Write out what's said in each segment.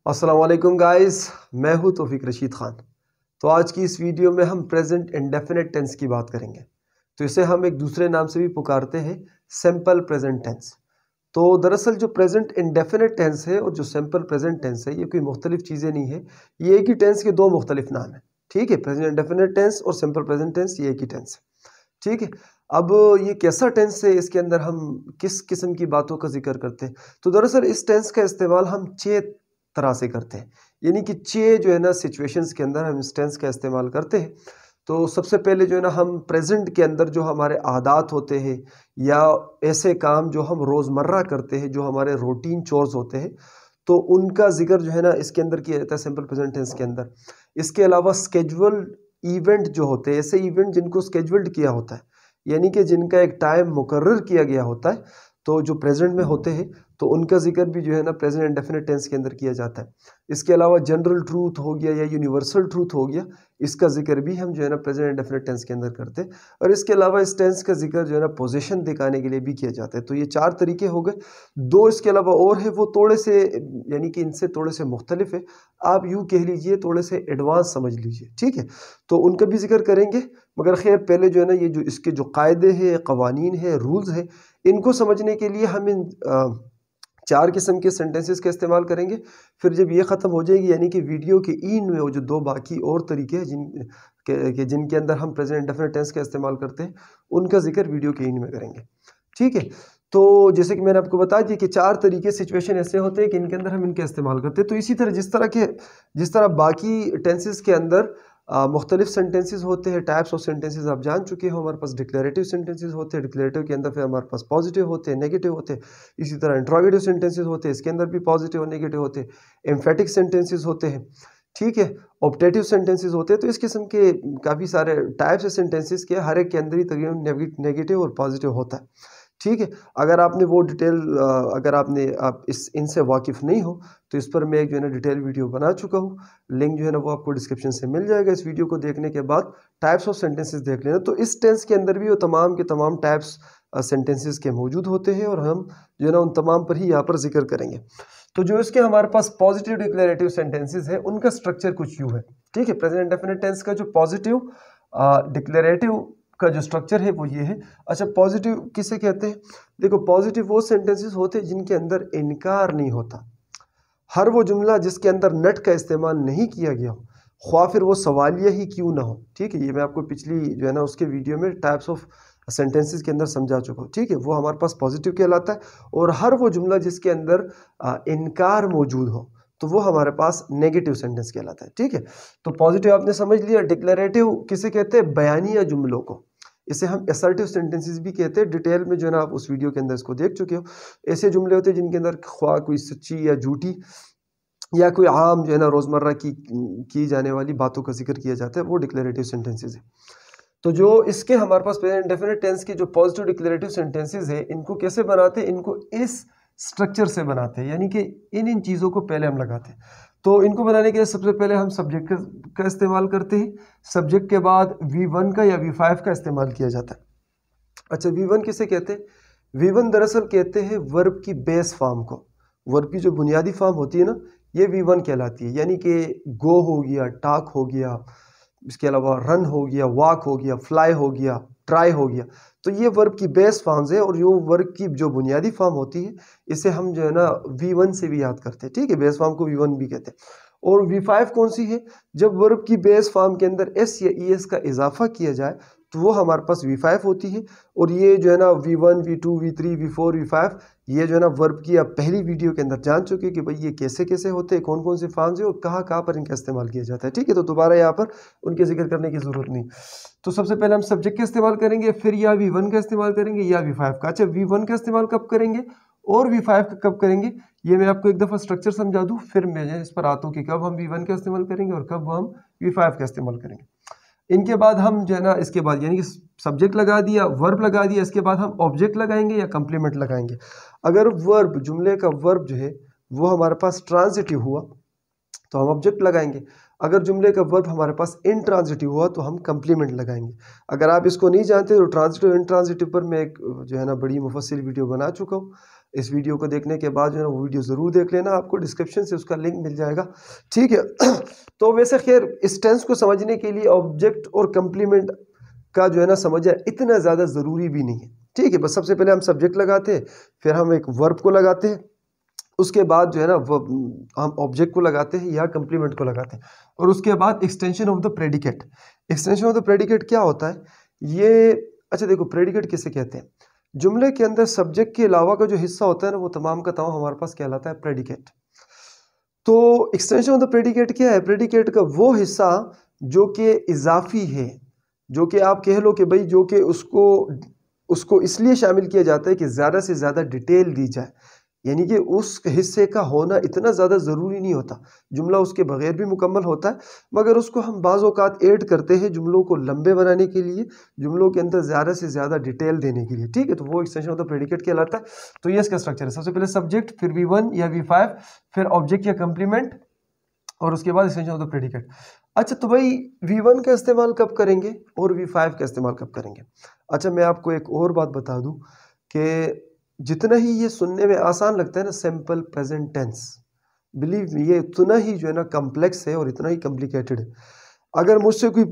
अस्सलाम वालेकुम गाइस, मैं हूं तौफीक रशीद ख़ान। तो आज की इस वीडियो में हम प्रेजेंट इंडेफिनिट टेंस की बात करेंगे। तो इसे हम एक दूसरे नाम से भी पुकारते हैं, सिंपल प्रेजेंट टेंस। तो दरअसल जो प्रेजेंट इंडेफिनिट टेंस है और जो सिंपल प्रेजेंट टेंस है, ये कोई मुख्तलिफ चीज़ें नहीं है। ये एक ही टेंस के दो मुख्तलिफ नाम हैं। ठीक है, प्रेजेंट इंडेफिनिट टेंस और सिंपल प्रेजेंट टेंस ये एक ही टेंस है। ठीक है, अब ये कैसा टेंस है, इसके अंदर हम किस किस्म की बातों का जिक्र करते हैं। तो दरअसल इस टेंस का इस्तेमाल हम 6 तरह से करते हैं, यानी कि 6 जो है ना सिचुएशंस के अंदर हम इस टेंस का इस्तेमाल करते हैं। तो सबसे पहले जो है ना, हम प्रेजेंट के अंदर जो हमारे आदात होते हैं या ऐसे काम जो हम रोज़मर्रा करते हैं, जो हमारे रूटीन चोर्स होते हैं, तो उनका जिक्र जो है ना इसके अंदर किया जाता है सिंपल प्रेजेंट टेंस के अंदर। इसके अलावा स्केजुअल्ड इवेंट जो होते हैं, ऐसे इवेंट जिनको स्केजुअल्ड किया होता है, यानी कि जिनका एक टाइम मुकर्रर किया गया होता है, तो जो प्रेजेंट में होते हैं, तो उनका जिक्र भी जो है ना प्रेजेंट इंडेफिनिट टेंस के अंदर किया जाता है। इसके अलावा जनरल ट्रूथ हो गया या यूनिवर्सल ट्रूथ हो गया, इसका जिक्र भी हम जो है ना प्रेजेंट इंडेफिनिट टेंस के अंदर करते हैं। और इसके अलावा इस टेंस का जिक्र जो है ना पोजीशन दिखाने के लिए भी किया जाता है। तो ये 4 तरीके हो गए। 2 इसके अलावा और है, वो थोड़े से यानी कि इनसे थोड़े से मुख्तलिफ है। आप यूँ कह लीजिए, थोड़े से एडवांस समझ लीजिए। ठीक है, तो उनका भी जिक्र करेंगे। मगर खैर पहले जो है ना, ये जो इसके जो कायदे हैं, कवानीन है, रूल्स है, इनको समझने के लिए हम इन 4 किस्म के सेंटेंसेस का इस्तेमाल करेंगे। फिर जब ये ख़त्म हो जाएगी, यानी कि वीडियो के इन में वो जो 2 बाकी और तरीके हैं जिनके अंदर हम प्रेजेंट इंडेफिनिट टेंस का इस्तेमाल करते हैं, उनका जिक्र वीडियो के इन में करेंगे। ठीक है, तो जैसे कि मैंने आपको बता दिया कि 4 तरीके सिचुएशन ऐसे होते हैं कि इनके अंदर हम इनका इस्तेमाल करते हैं। तो इसी तरह जिस तरह बाकी टेंसेस के अंदर मुख्तलिफ सेंटेंसेस होते हैं, टाइप्स ऑफ सेंटेंसेस आप जान चुके हो। हमारे पास डिक्लेरेटिव सेंटेंसेस होते हैं, डिक्लेरेटिव के अंदर फिर हमारे पास पॉजिटिव होते हैं, नेगेटिव होते हैं। इसी तरह इंट्रोगेटिव सेंटेंसेस होते हैं, इसके अंदर भी पॉजिटिव और नेगेटिव होते हैं। एम्फेटिक सेंटेंसेस होते हैं, ठीक है, ऑप्टेटिव सेंटेंसेस होते हैं। तो इस किस्म के काफ़ी सारे टाइप्स ऑफ सेंटेंसेस के हर एक के अंदर ही तकरीबन नेगेटिव और पॉजिटिव होता है। ठीक है, अगर आपने वो डिटेल अगर आप इनसे वाकिफ़ नहीं हो, तो इस पर मैं एक जो है ना डिटेल वीडियो बना चुका हूँ। लिंक जो है ना वो आपको डिस्क्रिप्शन से मिल जाएगा। इस वीडियो को देखने के बाद टाइप्स ऑफ सेंटेंसेस देख लेना। तो इस टेंस के अंदर भी वो तमाम के तमाम टाइप्स सेंटेंसेस के मौजूद होते हैं, और हम जो है ना उन तमाम पर ही यहाँ पर जिक्र करेंगे। तो जो इसके हमारे पास पॉजिटिव डिक्लेरेटिव सेंटेंसेस है, उनका स्ट्रक्चर कुछ यूँ है। ठीक है, प्रेजेंट इंडेफिनिट टेंस का जो पॉजिटिव डिक्लेरेटिव का जो स्ट्रक्चर है वो ये है। अच्छा, पॉजिटिव किसे कहते हैं? देखो, पॉजिटिव वो सेंटेंसेस होते हैं जिनके अंदर इनकार नहीं होता। हर वो जुमला जिसके अंदर नट का इस्तेमाल नहीं किया गया हो, ख्वाह फिर वो सवालिया ही क्यों ना हो। ठीक है, ये मैं आपको पिछली जो है ना उसके वीडियो में टाइप्स ऑफ सेंटेंसेस के अंदर समझा चुका हूँ। ठीक है, वो हमारे पास पॉजिटिव कहलाता है। और हर वो जुमला जिसके अंदर इनकार मौजूद हो, तो वो हमारे पास नेगेटिव सेंटेंस कहलाता है। ठीक है, तो पॉजिटिव आपने समझ लिया। डिक्लेरेटिव किसे कहते हैं? बयानिया जुमलों को। इसे हम असर्टिव सेंटेंसेस भी कहते हैं। डिटेल में जो है ना आप उस वीडियो के अंदर इसको देख चुके हो। ऐसे जुमले होते हैं जिनके अंदर ख्वाह कोई सच्ची या झूठी या कोई आम जो है ना रोज़मर्रा की जाने वाली बातों का जिक्र किया जाता है, वो डिक्लेरेटिव सेंटेंसेस है। तो जो इसके हमारे पास प्रेजेंट इंडेफिनिट टेंस के जो पॉजिटिव डिक्लेरेटिव सेंटेंसेस है, इनको कैसे बनाते हैं? इनको इस स्ट्रक्चर से बनाते हैं, यानी कि इन चीज़ों को पहले हम लगाते हैं। तो इनको बनाने के लिए सबसे पहले हम सब्जेक्ट का इस्तेमाल करते हैं। सब्जेक्ट के बाद V1 का या V5 का इस्तेमाल किया जाता है। अच्छा, V1 किसे कहते हैं? V1 दरअसल कहते हैं वर्ब की बेस फॉर्म को। वर्ब की जो बुनियादी फॉर्म होती है ना, ये V1 कहलाती है। यानी कि गो हो गया, टॉक हो गया, इसके अलावा रन हो गया, वॉक हो गया, फ्लाई हो गया, ट्राई हो गया। तो ये वर्ब की बेस फॉर्म्स है, और जो वर्ब की जो बुनियादी फॉर्म होती है, इसे हम जो है ना V1 से भी याद करते हैं। ठीक है, बेस फॉर्म को V1 भी कहते हैं। और V5 कौन सी है? जब वर्ब की बेस फॉर्म के अंदर S या ES का इजाफा किया जाए, तो वो हमारे पास V5 होती है। और ये जो है ना V1, V2, V3, V4, V5, ये जो है ना वर्ब की आप पहली वीडियो के अंदर जान चुके हैं कि भाई ये कैसे कैसे होते हैं, कौन कौन से फॉर्म्स हैं और कहाँ कहाँ पर इनका इस्तेमाल किया जाता है। ठीक है, तो दोबारा यहाँ पर उनके जिक्र करने की ज़रूरत नहीं। तो सबसे पहले हम सब्जेक्ट का इस्तेमाल करेंगे, फिर या V1 का इस्तेमाल करेंगे या V5 का। अच्छा, V1 का इस्तेमाल कब करेंगे और V5 का कब करेंगे, ये मैं आपको एक दफ़ा स्ट्रक्चर समझा दूँ, फिर मैं इस पर आता हूँ कि कब हम V1 का इस्तेमाल करेंगे और कब हम V5 का इस्तेमाल करेंगे। इनके बाद हम जो है ना इसके बाद यानी कि सब्जेक्ट लगा दिया, वर्ब लगा दिया, इसके बाद हम ऑब्जेक्ट लगाएंगे या कंप्लीमेंट लगाएंगे। अगर वर्ब, जुमले का वर्ब जो है वो हमारे पास ट्रांजिटिव हुआ, तो हम ऑब्जेक्ट लगाएंगे। अगर जुमले का वर्ब हमारे पास इंट्रांजिटिव हुआ, तो हम कंप्लीमेंट लगाएंगे। अगर आप इसको नहीं जानते, तो ट्रांजिटिव इंट्रांजिटिव पर मैं एक जो है ना बड़ी मुफस्सिल वीडियो बना चुका हूँ। इस वीडियो को देखने के बाद जो है ना वो वीडियो ज़रूर देख लेना, आपको डिस्क्रिप्शन से उसका लिंक मिल जाएगा, ठीक है। तो वैसे खैर इस टेंस को समझने के लिए ऑब्जेक्ट और कंप्लीमेंट का जो है ना समझना इतना ज़्यादा ज़रूरी भी नहीं है, ठीक है। बस सबसे पहले हम सब्जेक्ट लगाते हैं, फिर हम एक वर्ब को लगाते हैं, उसके बाद जो है ना हम ऑब्जेक्ट को लगाते हैं या कंप्लीमेंट को लगाते हैं, और उसके बाद extension of the predicate. Extension of the predicate क्या होता है ये, अच्छा देखो प्रेडिकेट किसे कहते हैं, जुमले के अंदर सब्जेक्ट के अलावा का जो हिस्सा होता है ना वो तमाम का तमाम हमारे पास कहलाता है प्रेडिकेट। तो एक्सटेंशन ऑफ द प्रेडिकेट क्या है, प्रेडिकेट का वो हिस्सा जो कि इजाफी है, जो कि आप कह लो कि भाई जो कि उसको इसलिए शामिल किया जाता है कि ज़्यादा से ज़्यादा डिटेल दी जाए, यानी कि उस हिस्से का होना इतना ज़्यादा ज़रूरी नहीं होता, जुमला उसके बगैर भी मुकम्मल होता है, मगर उसको हम बाज़ औक़ात ऐड करते हैं जुमलों को लंबे बनाने के लिए, जुमलों के अंदर ज़्यादा से ज़्यादा डिटेल देने के लिए, ठीक है। तो वो एक्सटेंशन ऑफ द प्रेडिकेट कहलाता है। तो ये इसका स्ट्रक्चर है, सबसे पहले सब्जेक्ट, फिर V1 या V5, फिर ऑब्जेक्ट या कंप्लीमेंट, और उसके बाद एक्सटेंशन ऑफ द प्रेडिकेट। अच्छा तो भाई V1 का इस्तेमाल कब करेंगे और V5 का इस्तेमाल कब करेंगे। अच्छा मैं आपको एक और बात बता दूं कि जितना ही ये सुनने में आसान लगता है ना simple present tense, believe me ये उतना ही जो है ना कम्प्लेक्स है और इतना ही कॉम्प्लिकेटेड है। अगर मुझसे कोई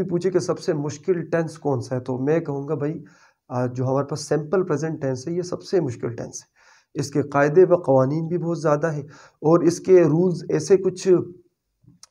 पूछे कि सबसे मुश्किल टेंस कौन सा है, तो मैं कहूँगा भाई जो हमारे पास सिंपल प्रेजेंट टेंस है ये सबसे मुश्किल टेंस है। इसके कायदे व कवानीन भी बहुत ज़्यादा है और इसके रूल्स ऐसे कुछ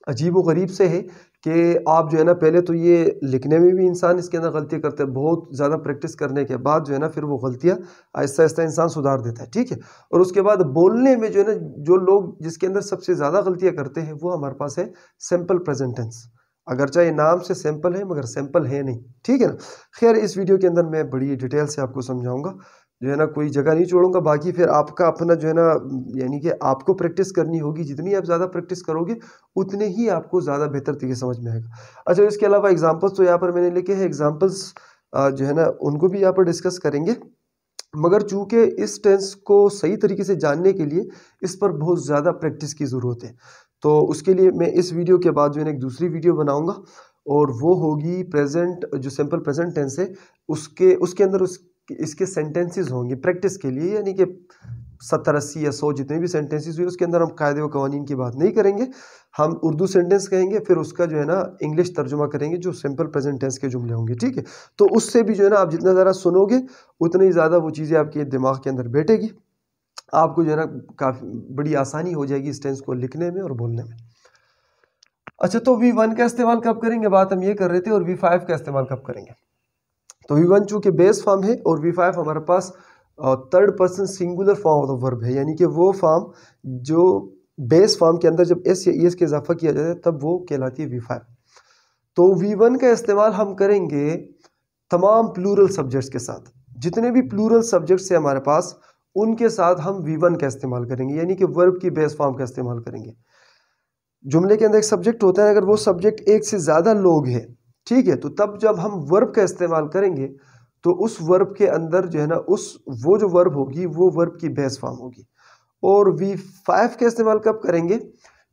अजीब व गरीब से है कि आप जो है ना पहले तो ये लिखने में भी इंसान इसके अंदर गलती करते हैं, बहुत ज़्यादा प्रैक्टिस करने के बाद जो है ना फिर वो गलतियाँ आहिस्ता आहिस्ता इंसान सुधार देता है, ठीक है। और उसके बाद बोलने में जो है ना जो लोग जिसके अंदर सबसे ज़्यादा गलतियाँ करते हैं वो हमारे पास है सिंपल प्रेजेंट टेंस, अगर चाहे नाम से सिंपल है मगर सिंपल है नहीं, ठीक है ना। खैर इस वीडियो के अंदर मैं बड़ी डिटेल से आपको समझाऊंगा, जो है ना कोई जगह नहीं छोड़ूंगा, बाकी फिर आपका अपना जो है ना यानी कि आपको प्रैक्टिस करनी होगी, जितनी आप ज़्यादा प्रैक्टिस करोगे उतने ही आपको ज़्यादा बेहतर तरीके समझ में आएगा। अच्छा इसके अलावा एग्जांपल्स तो यहाँ पर मैंने लिखे हैं, एग्जांपल्स जो है ना उनको भी यहाँ पर डिस्कस करेंगे, मगर चूंकि इस टेंस को सही तरीके से जानने के लिए इस पर बहुत ज़्यादा प्रैक्टिस की ज़रूरत है। तो उसके लिए मैं इस वीडियो के बाद जो है ना एक दूसरी वीडियो बनाऊँगा और वो होगी प्रेजेंट, जो सिंपल प्रेजेंट टेंस है उसके अंदर इसके सेंटेंसेस होंगे प्रैक्टिस के लिए, यानी कि 70, 80 या 100 जितने भी सेंटेंसेस हुए उसके अंदर हम कायदे व कवानीन की बात नहीं करेंगे, हम उर्दू सेंटेंस कहेंगे, फिर उसका जो है ना इंग्लिश तर्जुमा करेंगे जो सिंपल प्रेजेंट टेंस के जुमले होंगे, ठीक है। तो उससे भी जो है ना आप जितना ज़्यादा सुनोगे उतनी ज़्यादा वो चीज़ें आपके दिमाग के अंदर बैठेगी, आपको जो है ना काफ़ी बड़ी आसानी हो जाएगी इस टेंस को लिखने में और बोलने में। अच्छा तो V1 का इस्तेमाल कब करेंगे, बात हम ये कर रहे थे, और V5 का इस्तेमाल कब करेंगे। तो V1 चूंकि बेस फॉर्म है और V5 हमारे पास third person singular form of the verb है, यानी कि वो फॉर्म जो बेस फॉर्म के अंदर जब एस या ईएस के इजाफा किया जाता है तब वो कहलाती है V5। तो V1 का इस्तेमाल हम करेंगे तमाम प्लूरल सब्जेक्ट्स के साथ, जितने भी प्लूरल सब्जेक्ट्स है हमारे पास उनके साथ हम V1 का इस्तेमाल करेंगे, यानी कि वर्ब की बेस फॉर्म का इस्तेमाल करेंगे। जुमले के अंदर एक सब्जेक्ट होता है, अगर वो सब्जेक्ट एक से ज़्यादा लोग हैं, ठीक है, तो तब जब हम वर्ब का इस्तेमाल करेंगे तो उस वर्ब के अंदर जो है ना वो जो वर्ब होगी वो वर्ब की बेस फॉर्म होगी। और V5 का इस्तेमाल कब करेंगे,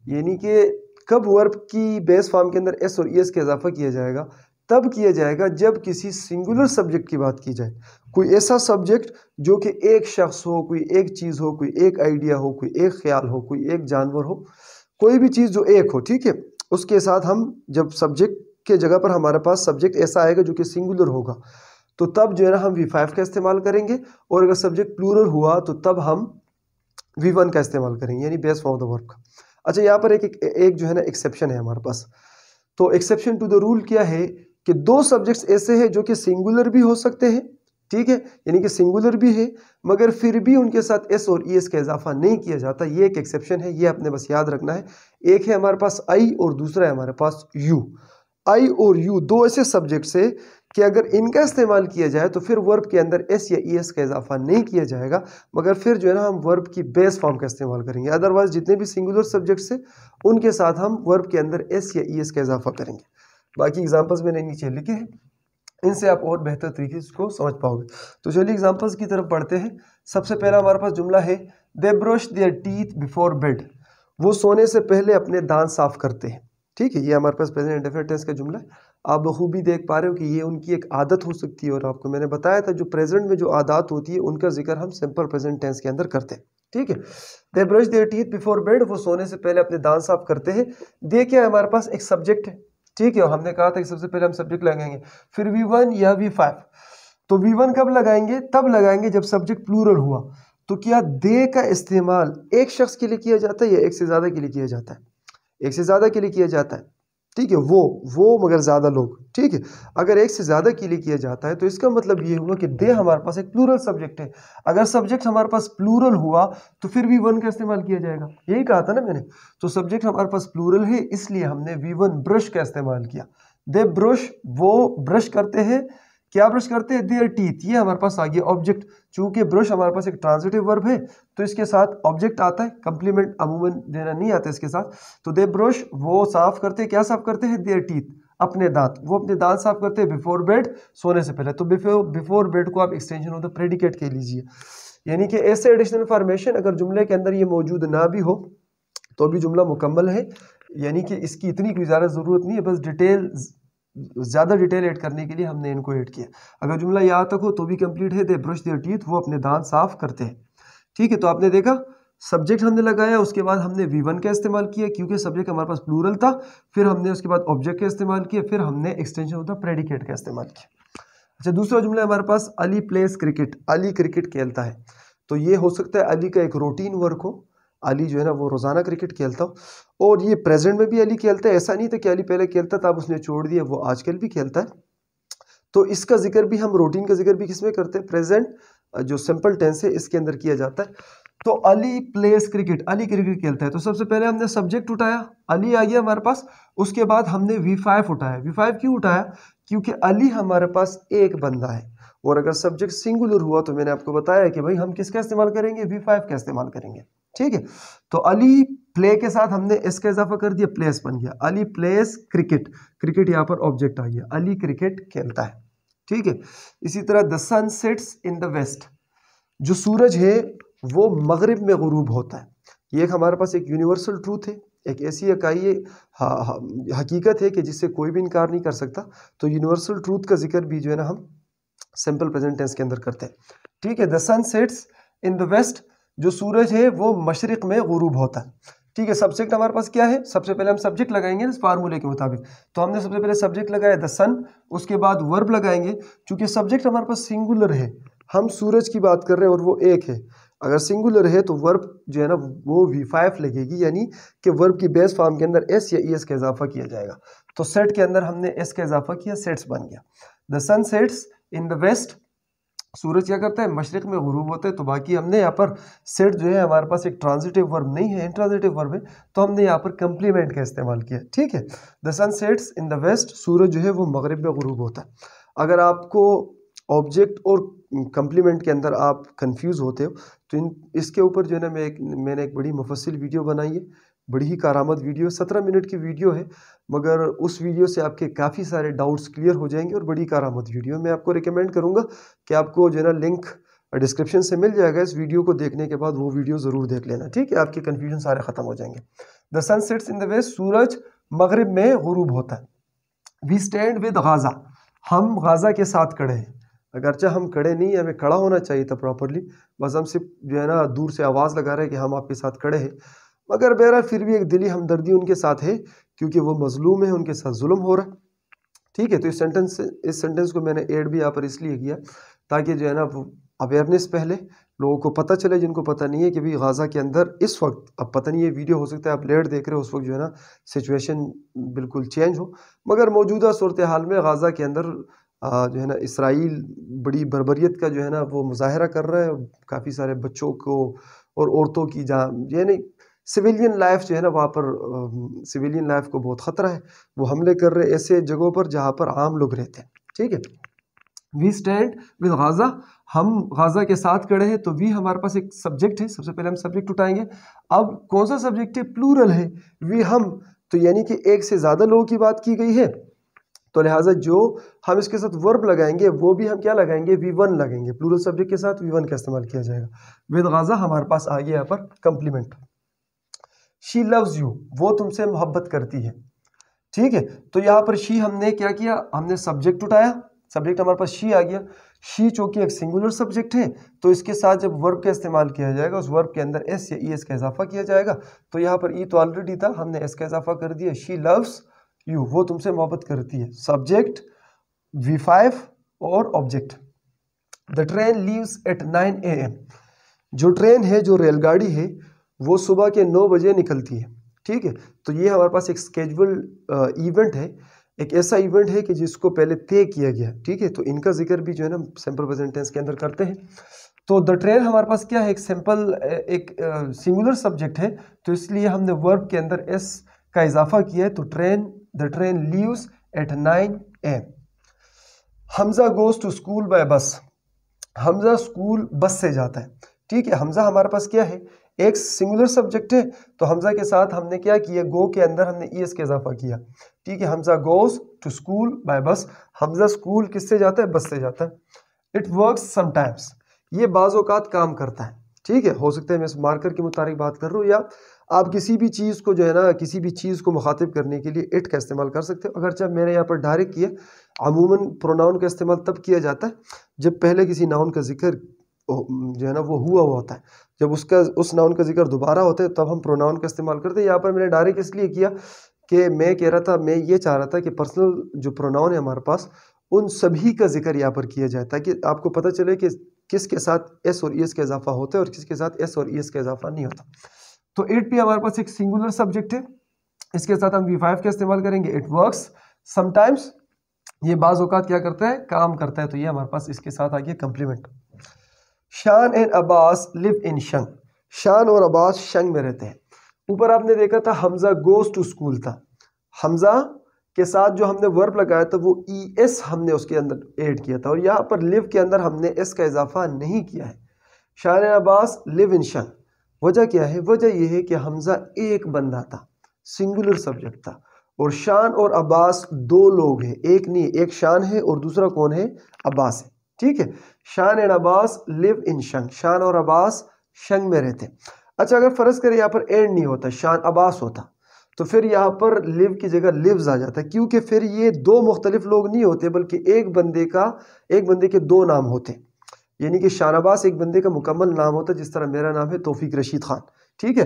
यानी कि कब वर्ब की बेस फॉर्म के अंदर एस और ईएस का इजाफा किया जाएगा, तब किया जाएगा जब किसी सिंगुलर सब्जेक्ट की बात की जाए, कोई ऐसा सब्जेक्ट जो कि एक शख्स हो, कोई एक चीज़ हो, कोई एक आइडिया हो, कोई एक ख्याल हो, कोई एक जानवर हो, कोई भी चीज़ जो एक हो, ठीक है, उसके साथ हम जब सब्जेक्ट के जगह पर हमारे पास सब्जेक्ट ऐसा आएगा जो कि सिंगुलर होगा तो तब जो है ना हम V5 का इस्तेमाल करेंगे, और अगर सब्जेक्ट प्लूरल हुआ तो तब हम V1 का इस्तेमाल करेंगे, यानी base form of the verb का। अच्छा यहाँ पर एक जो है ना एक्सेप्शन है हमारे पास। तो एक्सेप्शन टू द रूल क्या है कि दो सब्जेक्ट्स ऐसे हैं जो कि सिंगुलर भी हो सकते हैं, ठीक है, यानी कि सिंगुलर भी है मगर फिर भी उनके साथ एस और ईएस का इजाफा नहीं किया जाता, ये एक एक्सेप्शन है, ये आपने बस याद रखना है। एक है हमारे पास आई और दूसरा है हमारे पास यू। आई और यू दो ऐसे सब्जेक्ट्स है कि अगर इनका इस्तेमाल किया जाए तो फिर वर्ब के अंदर एस या ईएस का इजाफा नहीं किया जाएगा, मगर फिर जो है ना हम वर्ब की बेस फॉर्म का इस्तेमाल करेंगे। अदरवाइज जितने भी सिंगुलर सब्जेक्ट्स है उनके साथ हम वर्ब के अंदर एस या ईएस का इजाफा करेंगे। बाकी एग्जांपल्स मैंने नीचे लिखे हैं, इनसे आप और बेहतर तरीके से इसको समझ पाओगे। तो चलिए एग्जांपल्स की तरफ बढ़ते हैं। सबसे पहला हमारे पास जुमला है they brush their teeth before bed, वो सोने से पहले अपने दांत साफ करते हैं, ठीक है, ये हमारे पास प्रेजेंट इंडेफिनिट टेंस का जुमला है। आप बखूबी देख पा रहे हो कि ये उनकी एक आदत हो सकती है, और आपको मैंने बताया था जो प्रेजेंट में जो आदत होती है उनका जिक्र हम सिंपल प्रेजेंट टेंस के अंदर करते हैं। ठीक है, they brush their teeth before bed, वो सोने से पहले अपने दांत साफ करते हैं। दे क्या है, हमारे पास एक सब्जेक्ट है। ठीक है, हमने कहा था कि सबसे पहले हम सब्जेक्ट लगाएंगे, फिर V1 या V5। तो V1 कब लगाएंगे, तब लगाएंगे जब सब्जेक्ट प्लूरल हुआ। तो क्या दे का इस्तेमाल एक शख्स के लिए किया जाता है या एक से ज्यादा के लिए किया जाता है? एक से ज्यादा के लिए किया जाता है। ठीक है, वो मगर ज्यादा लोग। ठीक है, अगर एक से ज्यादा के लिए किया जाता है तो इसका मतलब ये हुआ कि दे हमारे पास एक प्लूरल सब्जेक्ट है। अगर सब्जेक्ट हमारे पास प्लूरल हुआ तो फिर V1 का इस्तेमाल किया जाएगा, यही कहा था ना मैंने। तो सब्जेक्ट हमारे पास प्लूरल है, इसलिए हमने V1 ब्रश का इस्तेमाल किया। दे ब्रश, वो ब्रश करते हैं। क्या ब्रश करते हैं? There teeth. ये हमारे पास आ गया ऑब्जेक्ट। चूंकि ब्रश हमारे पास एक ट्रांजिटिव वर्ब है तो इसके साथ ऑब्जेक्ट आता है, कंप्लीमेंट अमूमन देना नहीं आता इसके साथ। तो दे ब्रश, वो साफ करते हैं। क्या साफ करते हैं? देयर टीथ, अपने दांत। वो अपने दांत साफ करते हैं बिफोर बेड, सोने से पहले। तो बिफोर बेड को आप एक्सटेंशन ऑफ द प्रेडिकेट कह लीजिए, यानी कि ऐसे एडिशनल फॉर्मेशन अगर जुमले के अंदर ये मौजूद ना भी हो तो भी जुमला मुकम्मल है, यानी कि इसकी इतनी कोई ज़्यादा ज़रूरत नहीं है। बस डिटेल, ज़्यादा डिटेल ऐड करने के लिए हमने इनको ऐड किया। अगर जुमला यहाँ तक हो तो भी कंप्लीट है। दे ब्रश देयर टीथ, वो अपने दांत साफ करते हैं। ठीक है, तो आपने देखा सब्जेक्ट हमने लगाया, उसके बाद हमने V1 का इस्तेमाल किया क्योंकि सब्जेक्ट हमारे पास प्लूरल था। फिर हमने उसके बाद ऑब्जेक्ट का इस्तेमाल किया, फिर हमने एक्सटेंशन ऑफ द प्रेडिकेट का इस्तेमाल किया। अच्छा, दूसरा जुमला हमारे पास, Ali plays cricket. Ali cricket खेलता है। तो ये हो सकता है अली का एक रूटीन वर्क हो, अली जो है ना वो रोज़ाना क्रिकेट खेलता हो, और ये प्रेजेंट में भी अली खेलता है। ऐसा नहीं था कि अली पहले खेलता था अब उसने छोड़ दिया, वो आजकल भी खेलता है। तो इसका जिक्र भी हम, रूटीन का जिक्र भी किसमें करते हैं? प्रेजेंट जो सिंपल टेंस है इसके अंदर किया जाता है। तो Ali plays cricket, Ali cricket खेलता है। तो सबसे पहले हमने सब्जेक्ट उठाया, अली आ गया हमारे पास। उसके बाद हमने V5 उठाया। V5 क्यों उठाया? क्योंकि अली हमारे पास एक बंदा है, और अगर सब्जेक्ट सिंगुलर हुआ तो मैंने आपको बताया कि भाई हम किसका इस्तेमाल करेंगे? V5 का इस्तेमाल करेंगे। ठीक है, तो अली प्ले के साथ हमने एस का इजाफा कर दिया, प्लेस बन गया। अली प्लेस क्रिकेट, क्रिकेट यहाँ पर ऑब्जेक्ट आ गया, अली क्रिकेट खेलता है। ठीक है, इसी तरह the sun sets in the west, जो सूरज है वो मगरिब में गुरूब होता है। ये एक हमारे पास एक यूनिवर्सल ट्रूथ है, एक ऐसी इकाई हकीकत है कि जिससे कोई भी इनकार नहीं कर सकता। तो यूनिवर्सल ट्रूथ का जिक्र भी जो है ना हम सिंपल प्रेजेंट टेंस के अंदर करते हैं। ठीक है, the sun sets in the west, जो सूरज है वो मशरिक में गुरूब होता है। ठीक है, सब्जेक्ट हमारे पास क्या है? सबसे पहले हम सब्जेक्ट लगाएंगे इस फार्मूले के मुताबिक। तो हमने सबसे पहले सब्जेक्ट लगाया द सन, उसके बाद वर्ब लगाएंगे। चूंकि सब्जेक्ट हमारे पास सिंगुलर है, हम सूरज की बात कर रहे हैं और वो एक है। अगर सिंगुलर है तो वर्ब जो है ना वो V5 लगेगी, यानी कि वर्ब की बेस फॉर्म के अंदर एस या ES का इजाफा किया जाएगा। तो सेट के अंदर हमने एस का इजाफा किया, सेट्स बन गया। The sun sets in the west, सूरज क्या करता है? मशरिक में गुरूब होता है। तो बाकी हमने यहाँ पर सेट जो है हमारे पास एक ट्रांजिटिव वर्ब नहीं है, इंट्रांजिटिव वर्ब है, तो हमने यहाँ पर कंप्लीमेंट का इस्तेमाल किया। ठीक है, the sun sets in the west, सूरज जो है वो मगरिब में गुरूब होता है। अगर आपको ऑब्जेक्ट और कंप्लीमेंट के अंदर आप कंफ्यूज होते हो तो इसके ऊपर जो है ना मैंने एक बड़ी मुफस्सिल वीडियो बनाई है, बड़ी ही कारामद वीडियो, 17 मिनट की वीडियो है, मगर उस वीडियो से आपके काफ़ी सारे डाउट्स क्लियर हो जाएंगे और बड़ी कारामद वीडियो। मैं आपको रिकमेंड करूंगा कि आपको जो है ना लिंक डिस्क्रिप्शन से मिल जाएगा। इस वीडियो को देखने के बाद वो वीडियो ज़रूर देख लेना। ठीक है, आपके कन्फ्यूजन सारे ख़त्म हो जाएंगे। The sun sets in the west, सूरज मगरिब में गुरूब होता है। वी स्टैंड विद गाज़ा, हम गाज़ा के साथ खड़े हैं। अगरचे हम खड़े नहीं, हमें खड़ा होना चाहिए था प्रॉपरली, बस हम सिर्फ जो है ना दूर से आवाज़ लगा रहे हैं कि हम आपके साथ खड़े हैं। मगर बहरहाल फिर भी एक दिली हमदर्दी उनके साथ है क्योंकि वो मजलूम है, उनके साथ जुल्म हो रहा है। ठीक है, तो इस सेंटेंस को मैंने ऐड भी यहाँ पर इसलिए किया ताकि जो है ना अवेयरनेस पहले लोगों को पता चले, जिनको पता नहीं है कि भाई गाज़ा के अंदर इस वक्त, अब पता नहीं ये वीडियो हो सकता है आप लेट देख रहे हो, उस वक्त जो है ना सिचुएशन बिल्कुल चेंज हो, मगर मौजूदा सूरत हाल में गाज़ा के अंदर जो है ना इसराइल बड़ी बर्बरियत का जो है ना वो मुजाहरा कर रहा है। काफ़ी सारे बच्चों को और औरतों की जान, यानी सिविलियन लाइफ जो है ना वहाँ पर सिविलियन लाइफ को बहुत ख़तरा है। वो हमले कर रहे ऐसे जगहों पर जहाँ पर आम लोग रहते हैं। ठीक है, वी स्टैंड विद गाज़ा, हम गाज़ा के साथ खड़े हैं। तो वी हमारे पास एक सब्जेक्ट है, सबसे पहले हम सब्जेक्ट उठाएंगे। अब कौन सा सब्जेक्ट है? प्लूरल है, वी हम, तो यानी कि एक से ज़्यादा लोगों की बात की गई है। तो लिहाजा जो हम इसके साथ वर्ब लगाएंगे वो भी हम क्या लगाएंगे? V1 लगाएंगे। प्लूरल सब्जेक्ट के साथ V1 का इस्तेमाल किया जाएगा। विद गाज़ा हमारे पास आ गया यहाँ पर कंप्लीमेंट। शी लव्स यू, वो तुमसे मोहब्बत करती है। ठीक है। तो यहाँ पर शी हमने क्या किया, हमने सब्जेक्ट उठाया, सब्जेक्ट हमारे पास शी आ गया। शी चूंकि एक सिंगुलर सब्जेक्ट है तो इसके साथ जब वर्ब का इस्तेमाल किया जाएगा उस वर्ब के अंदर एस या ई एस का इजाफा किया जाएगा। तो यहाँ पर ई तो ऑलरेडी था, हमने एस का इजाफा कर दिया। शी लव्स यू, वो तुमसे मोहब्बत करती है। सब्जेक्ट V5 और object. The train leaves at 9 AM। जो ट्रेन है, जो रेलगाड़ी है, वो सुबह के 9 बजे निकलती है। ठीक है। तो ये हमारे पास एक स्केड्यूल इवेंट है, एक ऐसा इवेंट है कि जिसको पहले तय किया गया। ठीक है। तो इनका जिक्र भी जो है ना सिंपल प्रेजेंट टेंस के अंदर करते हैं। तो द ट्रेन हमारे पास क्या है, एक सिंपल एक सिंगुलर सब्जेक्ट है, तो इसलिए हमने वर्ब के अंदर एस का इजाफा किया है। तो the train leaves at 9 AM। Hamza goes to school by bus. Hamza school bus से जाता है। ठीक है। हमजा हमारे पास क्या है, एक सिंगुलर सब्जेक्ट है, तो हमजा के साथ हमने क्या किया, गो के अंदर हमने ईएस का इजाफा किया। ठीक है। Hamza goes to school by bus. Hamza school किससे जाता है, बस से जाता है। It works sometimes. ये बाज़ औक़ात काम करता है। ठीक है। हो सकता है मैं इस मार्कर के मुताबिक बात कर रहा हूँ, या आप किसी भी चीज़ को जो है ना, किसी भी चीज़ को मुखातिब करने के लिए इट का इस्तेमाल कर सकते हो। अगर जब मैंने यहाँ पर डायरेक्ट किया, अमूमन प्रोनाउन का इस्तेमाल तब किया जाता है जब पहले किसी नाउन का जिक्र जो है ना वो हुआ होता है। जब उस नाउन का जिक्र दोबारा होता है तब हम प्रोनाउन का इस्तेमाल करते हैं। यहाँ पर मैंने डायरेक्ट इसलिए किया कि मैं कह रहा था, मैं ये चाह रहा था कि पर्सनल जो प्रोनाउन है हमारे पास, उन सभी का जिक्र यहाँ पर किया जाए ताकि आपको पता चले कि किसके साथ एस और ई एस का इजाफा होता है और किसके साथ एस और ई एस का इजाफा नहीं होता। तो इट भी हमारे पास एक सिंगुलर सब्जेक्ट है, इसके साथ हम V5 का इस्तेमाल करेंगे। It works sometimes. ये बाज़ औक़ात क्या करता है, काम करता है। तो ये हमारे पास इसके साथ आ गया कंप्लीमेंट। शान and Abbas live in Jhang. Shan और अब्बास शंग में रहते हैं। ऊपर आपने देखा था हमजा गोज टू स्कूल था, हमजा के साथ जो हमने वर्ब लगाया था वो ES हमने उसके अंदर ऐड किया था, और यहाँ पर लिव के अंदर हमने एस का इजाफा नहीं किया है। Shan and Abbas live in शंग। वजह क्या है, वजह यह है कि हमजा एक बंदा था, सिंगुलर सब्जेक्ट था, और शान और अब्बास दो लोग हैं, एक नहीं, एक शान है और दूसरा कौन है, अब्बास है। ठीक है। Shan and Abbas live in Jhang. Shan और अब्बास शंग में रहते हैं। अच्छा, अगर फर्ज करें यहाँ पर एंड नहीं होता, शान अब्बास होता, तो फिर यहाँ पर लिव की जगह लिव्स आ जाता है, क्योंकि फिर ये दो मुख्तलिफ लोग नहीं होते बल्कि एक बंदे के दो नाम होते। यानी कि शान अब्बास एक बंदे का मुकम्मल नाम होता है, जिस तरह मेरा नाम है तौफीक रशीद खान। ठीक है।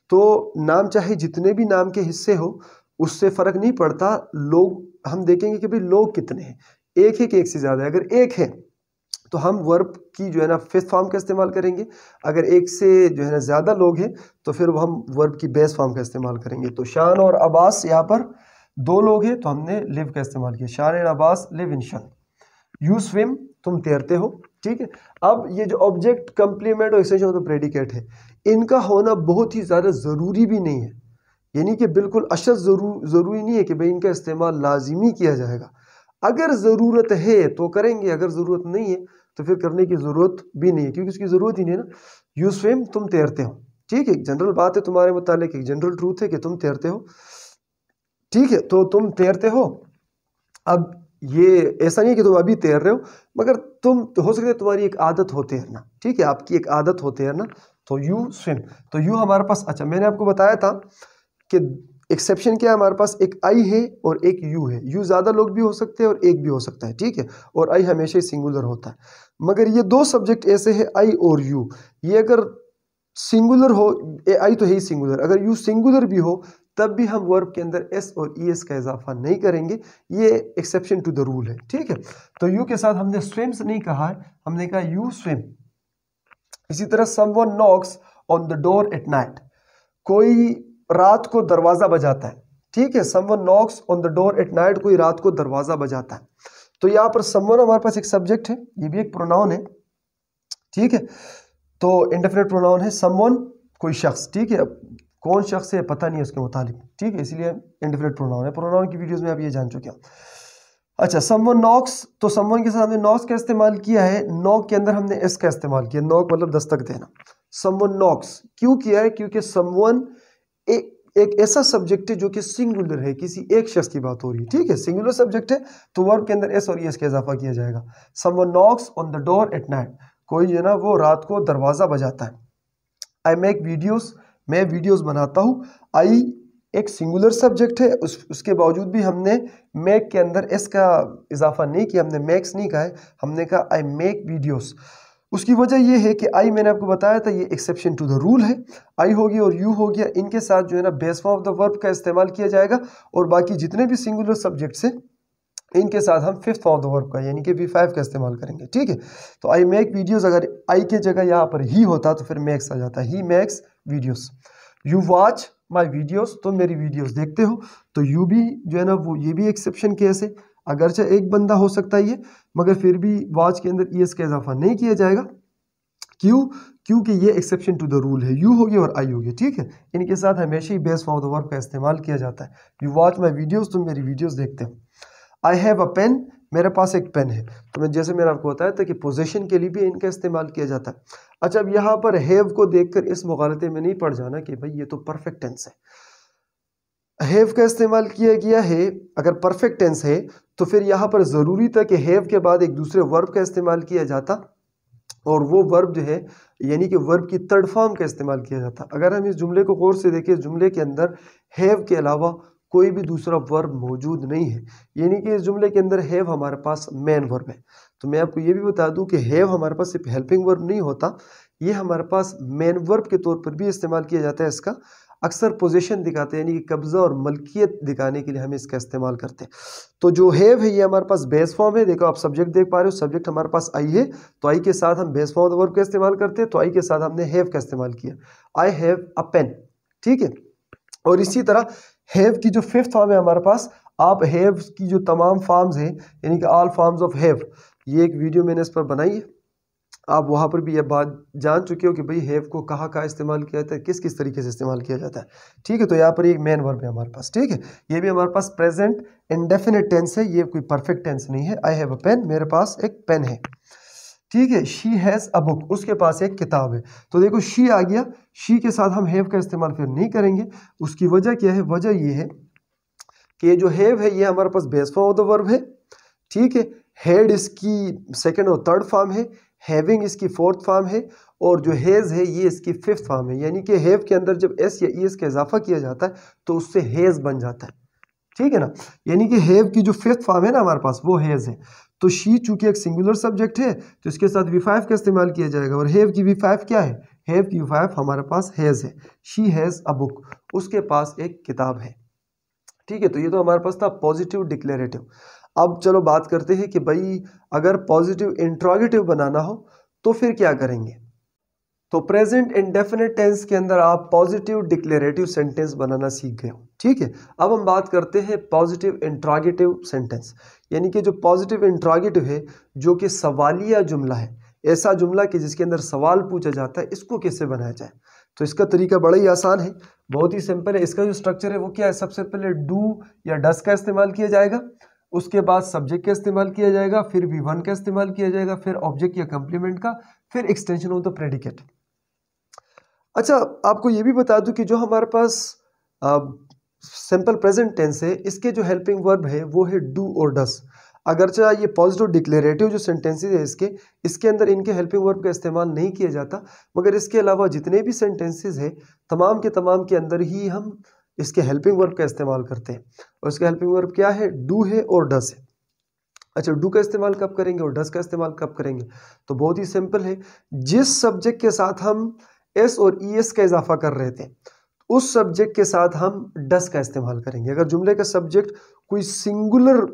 तो नाम चाहे जितने भी नाम के हिस्से हो उससे फ़र्क नहीं पड़ता, लोग हम देखेंगे कि भाई लोग कितने हैं, एक है कि एक से ज़्यादा है। अगर एक है तो हम वर्ब की जो है ना फिफ्थ फॉर्म का इस्तेमाल करेंगे, अगर एक से जो है ना ज़्यादा लोग हैं तो फिर हम वर्ब की बेस फॉर्म का इस्तेमाल करेंगे। तो शान और अब्बास यहाँ पर दो लोग हैं तो हमने लिव का इस्तेमाल किया। Shan and Abbas live in Jhang. You swim, तुम तैरते हो। ठीक है। अब ये जो ऑब्जेक्ट, कंप्लीमेंट और एक्सटेंशन ऑफ द प्रेडिकेट है, इनका होना बहुत ही ज़्यादा ज़रूरी भी नहीं है, यानी कि बिल्कुल अशद ज़रूरी नहीं है कि भाई इनका इस्तेमाल लाजिमी किया जाएगा। अगर ज़रूरत है तो करेंगे, अगर ज़रूरत नहीं है तो फिर करने की ज़रूरत भी नहीं है, क्योंकि उसकी ज़रूरत ही नहीं है ना। यू स्विम, तुम तैरते हो। ठीक है। जनरल बात है तुम्हारे मुतालिक, एक जनरल ट्रूथ है कि तुम तैरते हो। ठीक है। तो तुम तैरते हो। अब ये ऐसा नहीं है कि तुम अभी तैर रहे हो, मगर तुम हो सकता है तुम्हारी एक आदत हो तैरना। ठीक है। आपकी एक आदत हो तैरना, तो यू स्विम। तो यू हमारे पास, अच्छा मैंने आपको बताया था कि एक्सेप्शन क्या है, हमारे पास एक आई है और एक यू है। यू ज़्यादा लोग भी हो सकते हैं और एक भी हो सकता है। ठीक है। और आई हमेशा ही सिंगुलर होता है, मगर ये दो सब्जेक्ट ऐसे हैं, आई और यू। ये अगर सिंगुलर हो, आई तो है ही सिंगुलर, अगर यू सिंगुलर भी हो तब भी हम वर्ब के अंदर एस और ई एस का इजाफा नहीं करेंगे। ये एक्सेप्शन टू द रूल है। ठीक है। तो यू के साथ हमने स्विम्स नहीं कहा है, हमने कहा यू स्विम। इसी तरह someone knocks on the door at night. कोई रात को दरवाजा बजाता है। ठीक है। Someone knocks on the door at night, कोई रात को दरवाजा बजाता है। तो यहाँ पर समवन हमारे पास एक सब्जेक्ट है, ये भी एक प्रोनाउन है। ठीक है। तो इंडेफिनिट प्रोनाउन है समवन, कोई शख्स। ठीक है। कौन शख्स है पता नहीं है उसके मुतालिक। ठीक है। इसलिए इंडेफिनिट प्रोनाउन है। प्रोनाउन की वीडियोस में आप ये जान चुके हो। अच्छा, समवन नॉक्स, तो समवन के साथ हमने नॉक्स का इस्तेमाल किया है। नॉक के अंदर हमने एस का इस्तेमाल किया। नॉक मतलब दस्तक देना। समवन नॉक्स क्यों किया है, क्योंकि समवन एक ऐसा सब्जेक्ट है जो कि सिंगुलर है, किसी एक शख्स की बात हो रही है। ठीक है। सिंगुलर सब्जेक्ट है तो वर्ब के अंदर एस और एस का इजाफा किया जाएगा। Someone knocks on the door at night, कोई जो है ना वो रात को दरवाजा बजाता है। आई मेक वीडियोस, मैं वीडियोस बनाता हूँ। आई एक सिंगुलर सब्जेक्ट है, उसके बावजूद भी हमने मेक के अंदर एस का इजाफा नहीं किया, हमने मेक्स नहीं कहा है, हमने कहा आई मेक वीडियोस। उसकी वजह यह है कि आई मैंने आपको बताया था ये एक्सेप्शन टू द रूल है। आई हो गया और यू हो गया, इनके साथ जो है ना base form of the verb का इस्तेमाल किया जाएगा, और बाकी जितने भी सिंगुलर सब्जेक्ट्स हैं इनके साथ हम fifth form of the verb का यानी कि V5 का इस्तेमाल करेंगे। ठीक है, तो आई मेक वीडियोस, अगर आई के जगह यहाँ पर ही होता तो फिर मेक्स आ जाता, he makes videos. You watch my videos, तुम मेरी वीडियोस देखते हो, तो यू भी जो है ना वो ये भी एक्सेप्शन केस है, अगरचे एक बंदा हो सकता है ये, मगर फिर भी वॉच के अंदर ईएस का इजाफा नहीं किया जाएगा। क्यों? क्योंकि ये एक्सेप्शन टू द रूल है। यू हो गया और आई हो गया। ठीक है, इनके साथ हमेशा ही base form of the verb का इस्तेमाल किया जाता है। यू वॉच माई वीडियोस, तुम मेरी वीडियोस देखते हो। आई हैव अ पेन, मेरे पास एक पेन है। तो मैं जैसे मैंने आपको बताया था कि पोजीशन के लिए भी इनका इस्तेमाल किया जाता है। अच्छा, अब यहाँ पर हैव को देखकर इस मुगालते में नहीं पड़ जाना कि भाई ये तो परफेक्ट टेंस है। हैव का इस्तेमाल किया गया है, अगर परफेक्ट टेंस है तो फिर यहाँ पर ज़रूरी था कि हैव के बाद एक दूसरे वर्ब का इस्तेमाल किया जाता, और वो वर्ब जो है यानी कि वर्ब की थर्ड फॉर्म का इस्तेमाल किया जाता। अगर हम इस जुमले को गौर से देखें, जुमले के अंदर हैव के अलावा कोई भी दूसरा वर्ब मौजूद नहीं है, यानी कि इस जुमले के अंदर हैव हमारे पास मेन वर्ब है। तो मैं आपको ये भी बता दूं कि हैव हमारे पास सिर्फ हेल्पिंग वर्ब नहीं होता, ये हमारे पास मेन वर्ब के तौर पर भी इस्तेमाल किया जाता है। इसका अक्सर पोजीशन दिखाते हैं, यानी कि कब्जा और मलकियत दिखाने के लिए हम इसका इस्तेमाल करते हैं। तो जो हैव है ये हमारे पास बेस फॉर्म है। देखो आप सब्जेक्ट देख पा रहे हो, सब्जेक्ट हमारे पास आई है, तो आई के साथ हम base form of the verb का इस्तेमाल करते हैं, तो आई के साथ हमने हैव का इस्तेमाल किया, आई हैव अ पेन। ठीक है, और इसी तरह हैव की जो फिफ्थ फॉर्म है हमारे पास, आप हैव की जो तमाम फॉर्म्स हैं यानी कि ऑल फॉर्म्स ऑफ हैव, ये एक वीडियो मैंने इस पर बनाई है, आप वहाँ पर भी ये बात जान चुके हो कि भाई हैव को कहाँ कहाँ इस्तेमाल किया जाता है, किस किस तरीके से इस्तेमाल किया जाता है। ठीक है, तो यहाँ पर एक मेन वर्ब है हमारे पास। ठीक है, ये भी हमारे पास प्रेजेंट इंडेफिनिट टेंस है, ये कोई परफेक्ट टेंस नहीं है। आई हैव अ पेन, मेरे पास एक पेन है। ठीक है, शी हैज़ अ बुक, उसके पास एक किताब है। तो देखो शी आ गया, शी के साथ हम हैव का इस्तेमाल फिर नहीं करेंगे। उसकी वजह क्या है? वजह ये है कि जो हैव है ये हमारे पास base form of the verb है। ठीक है, हैड इसकी सेकंड और थर्ड फॉर्म है, हैविंग इसकी फोर्थ फॉर्म है, और जो हैज़ है ये इसकी फिफ्थ फॉर्म है। यानी कि हैव के अंदर जब एस या ईएस का इजाफा किया जाता है तो उससे हैज़ बन जाता है। ठीक है ना, यानी कि हैव की जो फिफ्थ फॉर्म है ना हमारे पास वो हैज़ है। तो शी चूंकि एक सिंगुलर सब्जेक्ट है तो इसके साथ V5 का इस्तेमाल किया जाएगा, और हैव की V5 क्या है? हैव की V5 हमारे पास हैज़ है। शी हैज़ अ बुक, उसके पास एक किताब है। ठीक है, तो ये तो हमारे पास था पॉजिटिव डिक्लेरेटिव। अब चलो बात करते हैं कि भाई अगर पॉजिटिव इंट्रोगेटिव बनाना हो तो फिर क्या करेंगे। तो प्रेजेंट इंडेफिनिट टेंस के अंदर आप पॉजिटिव डिक्लेरेटिव सेंटेंस बनाना सीख गए हो। ठीक है, अब हम बात करते हैं पॉजिटिव इंट्रोगेटिव सेंटेंस, यानी कि जो पॉजिटिव इंट्रोगेटिव है जो कि सवालिया जुमला है, ऐसा जुमला कि जिसके अंदर सवाल पूछा जाता है, इसको कैसे बनाया जाए। तो इसका तरीका बड़ा ही आसान है, बहुत ही सिंपल है। इसका जो स्ट्रक्चर है वो क्या है? सबसे पहले डू या डस का इस्तेमाल किया जाएगा, उसके बाद सब्जेक्ट का इस्तेमाल किया जाएगा, फिर V1 का इस्तेमाल किया जाएगा, फिर ऑब्जेक्ट या कंप्लीमेंट का, फिर एक्सटेंशन ऑफ द प्रेडिकेट। अच्छा, आपको ये भी बता दूं कि जो हमारे पास सिंपल प्रेजेंट टेंस है इसके जो हेल्पिंग वर्ब है वो है डू और डस। अगरचा ये पॉजिटिव डिक्लेरेटिव जो सेंटेंसेस है इसके अंदर इनके हेल्पिंग वर्ब का इस्तेमाल नहीं किया जाता, मगर इसके अलावा जितने भी सेंटेंसेस है तमाम के अंदर ही हम इसके हेल्पिंग वर्ब का इस्तेमाल करते हैं। और इसका हेल्पिंग वर्ब क्या है? डू है और डस है। अच्छा, डू का इस्तेमाल कब करेंगे और डस का इस्तेमाल कब करेंगे? तो बहुत ही सिंपल है, जिस सब्जेक्ट के साथ हम एस और ईएस का इजाफा कर रहे थे उस सब्जेक्ट के साथ हम डस का इस्तेमाल करेंगे। अगर जुमले का सब्जेक्ट कोई सिंगुलर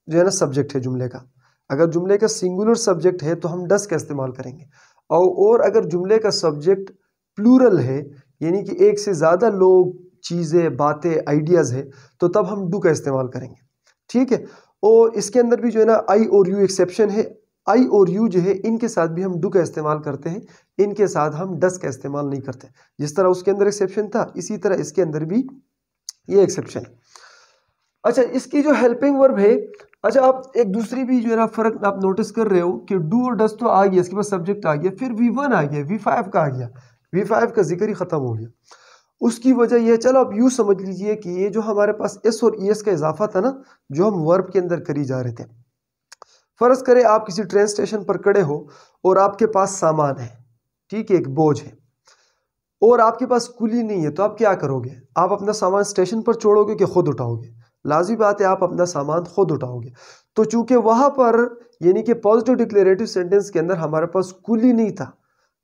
जो है ना सब्जेक्ट है जुमले का, अगर जुमले का सिंगुलर सब्जेक्ट है तो हम डस का इस्तेमाल करेंगे, और अगर जुमले का सब्जेक्ट प्लूरल है यानी कि एक से ज़्यादा लोग, चीज़ें, बातें, आइडियाज़ है, तो तब हम डू का इस्तेमाल करेंगे। ठीक है, और इसके अंदर भी जो है ना आई और यू एक्सेप्शन है। आई और यू जो है इनके साथ भी हम डू का इस्तेमाल करते हैं, इनके साथ हम डस का इस्तेमाल नहीं करते। जिस तरह उसके अंदर एक्सेप्शन था इसी तरह इसके अंदर भी ये एक्सेप्शन है। अच्छा, इसकी जो हेल्पिंग वर्ब है, अच्छा आप एक दूसरी भी जो है ना फर्क आप नोटिस कर रहे हो कि डू और डस तो आ गया, इसके बाद सब्जेक्ट आ गया, फिर V1 आ गया, V5 का आ गया, V5 का जिक्र ही खत्म हो गया। उसकी वजह यह, चलो आप यूँ समझ लीजिए कि ये जो हमारे पास एस और ईएस का इजाफा था ना जो हम वर्ब के अंदर करी जा रहे थे, फर्ज करें आप किसी ट्रेन स्टेशन पर खड़े हो और आपके पास सामान है, ठीक है, एक बोझ है, और आपके पास कुली नहीं है तो आप क्या करोगे? आप अपना सामान स्टेशन पर छोड़ोगे कि खुद उठाओगे? लाज़मी बात है आप अपना सामान खुद उठाओगे। तो चूंकि वहां पर यानी कि पॉजिटिव डिक्लेरेटिव सेंटेंस के अंदर हमारे पास कुली नहीं था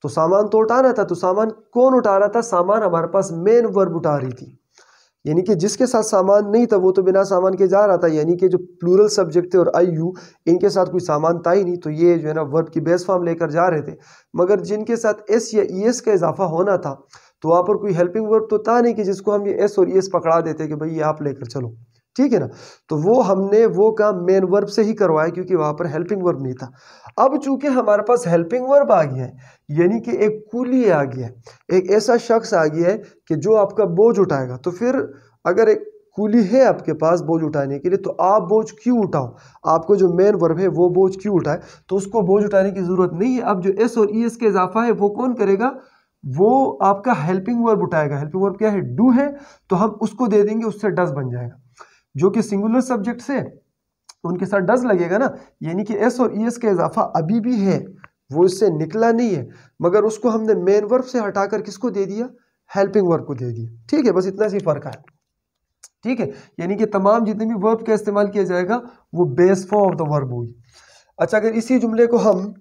तो सामान तो उठाना था। तो सामान कौन उठा रहा था? सामान हमारे पास मेन वर्ब उठा रही थी। यानी कि जिसके साथ सामान नहीं था वो तो बिना सामान के जा रहा था, यानी कि जो प्लूरल सब्जेक्ट थे और आई यू इनके साथ कोई सामान था ही नहीं, तो ये जो है ना वर्ब की बेस फॉर्म लेकर जा रहे थे। मगर जिनके साथ एस या ई एस का इजाफा होना था तो वहां पर कोई हेल्पिंग वर्ब तो था नहीं कि जिसको हम ये एस और ई एस पकड़ा देते कि भाई ये आप लेकर चलो, ठीक है ना। तो वो हमने वो काम मेन वर्ब से ही करवाया क्योंकि वहां पर हेल्पिंग वर्ब नहीं था। अब चूंकि हमारे पास हेल्पिंग वर्ब आ गया है, यानी कि एक कूली आ गया है, एक ऐसा शख्स आ गया है कि जो आपका बोझ उठाएगा, तो फिर अगर एक कूली है आपके पास बोझ उठाने के लिए तो आप बोझ क्यों उठाओ? आपको जो मेन वर्ब है वो बोझ क्यों उठाए? तो उसको बोझ उठाने की जरूरत नहीं है। अब जो एस और ई एस के इजाफा है वो कौन करेगा? वो आपका हेल्पिंग वर्ब उठाएगा। हेल्पिंग वर्ब क्या है? डू है, तो हम उसको दे देंगे, उससे डज बन जाएगा। जो कि सिंगुलर सब्जेक्ट से उनके साथ डज लगेगा ना, यानी कि एस और ई एस का इजाफा अभी भी है, वो इससे निकला नहीं है, मगर उसको हमने मेन वर्ब से हटाकर किसको दे दिया? हेल्पिंग वर्ब को दे दिया। ठीक है, बस इतना सी फर्क है। ठीक है, यानी कि तमाम जितने भी वर्ब का इस्तेमाल किया जाएगा वो base form of the verb होगी। अच्छा, अगर इसी जुमले को हम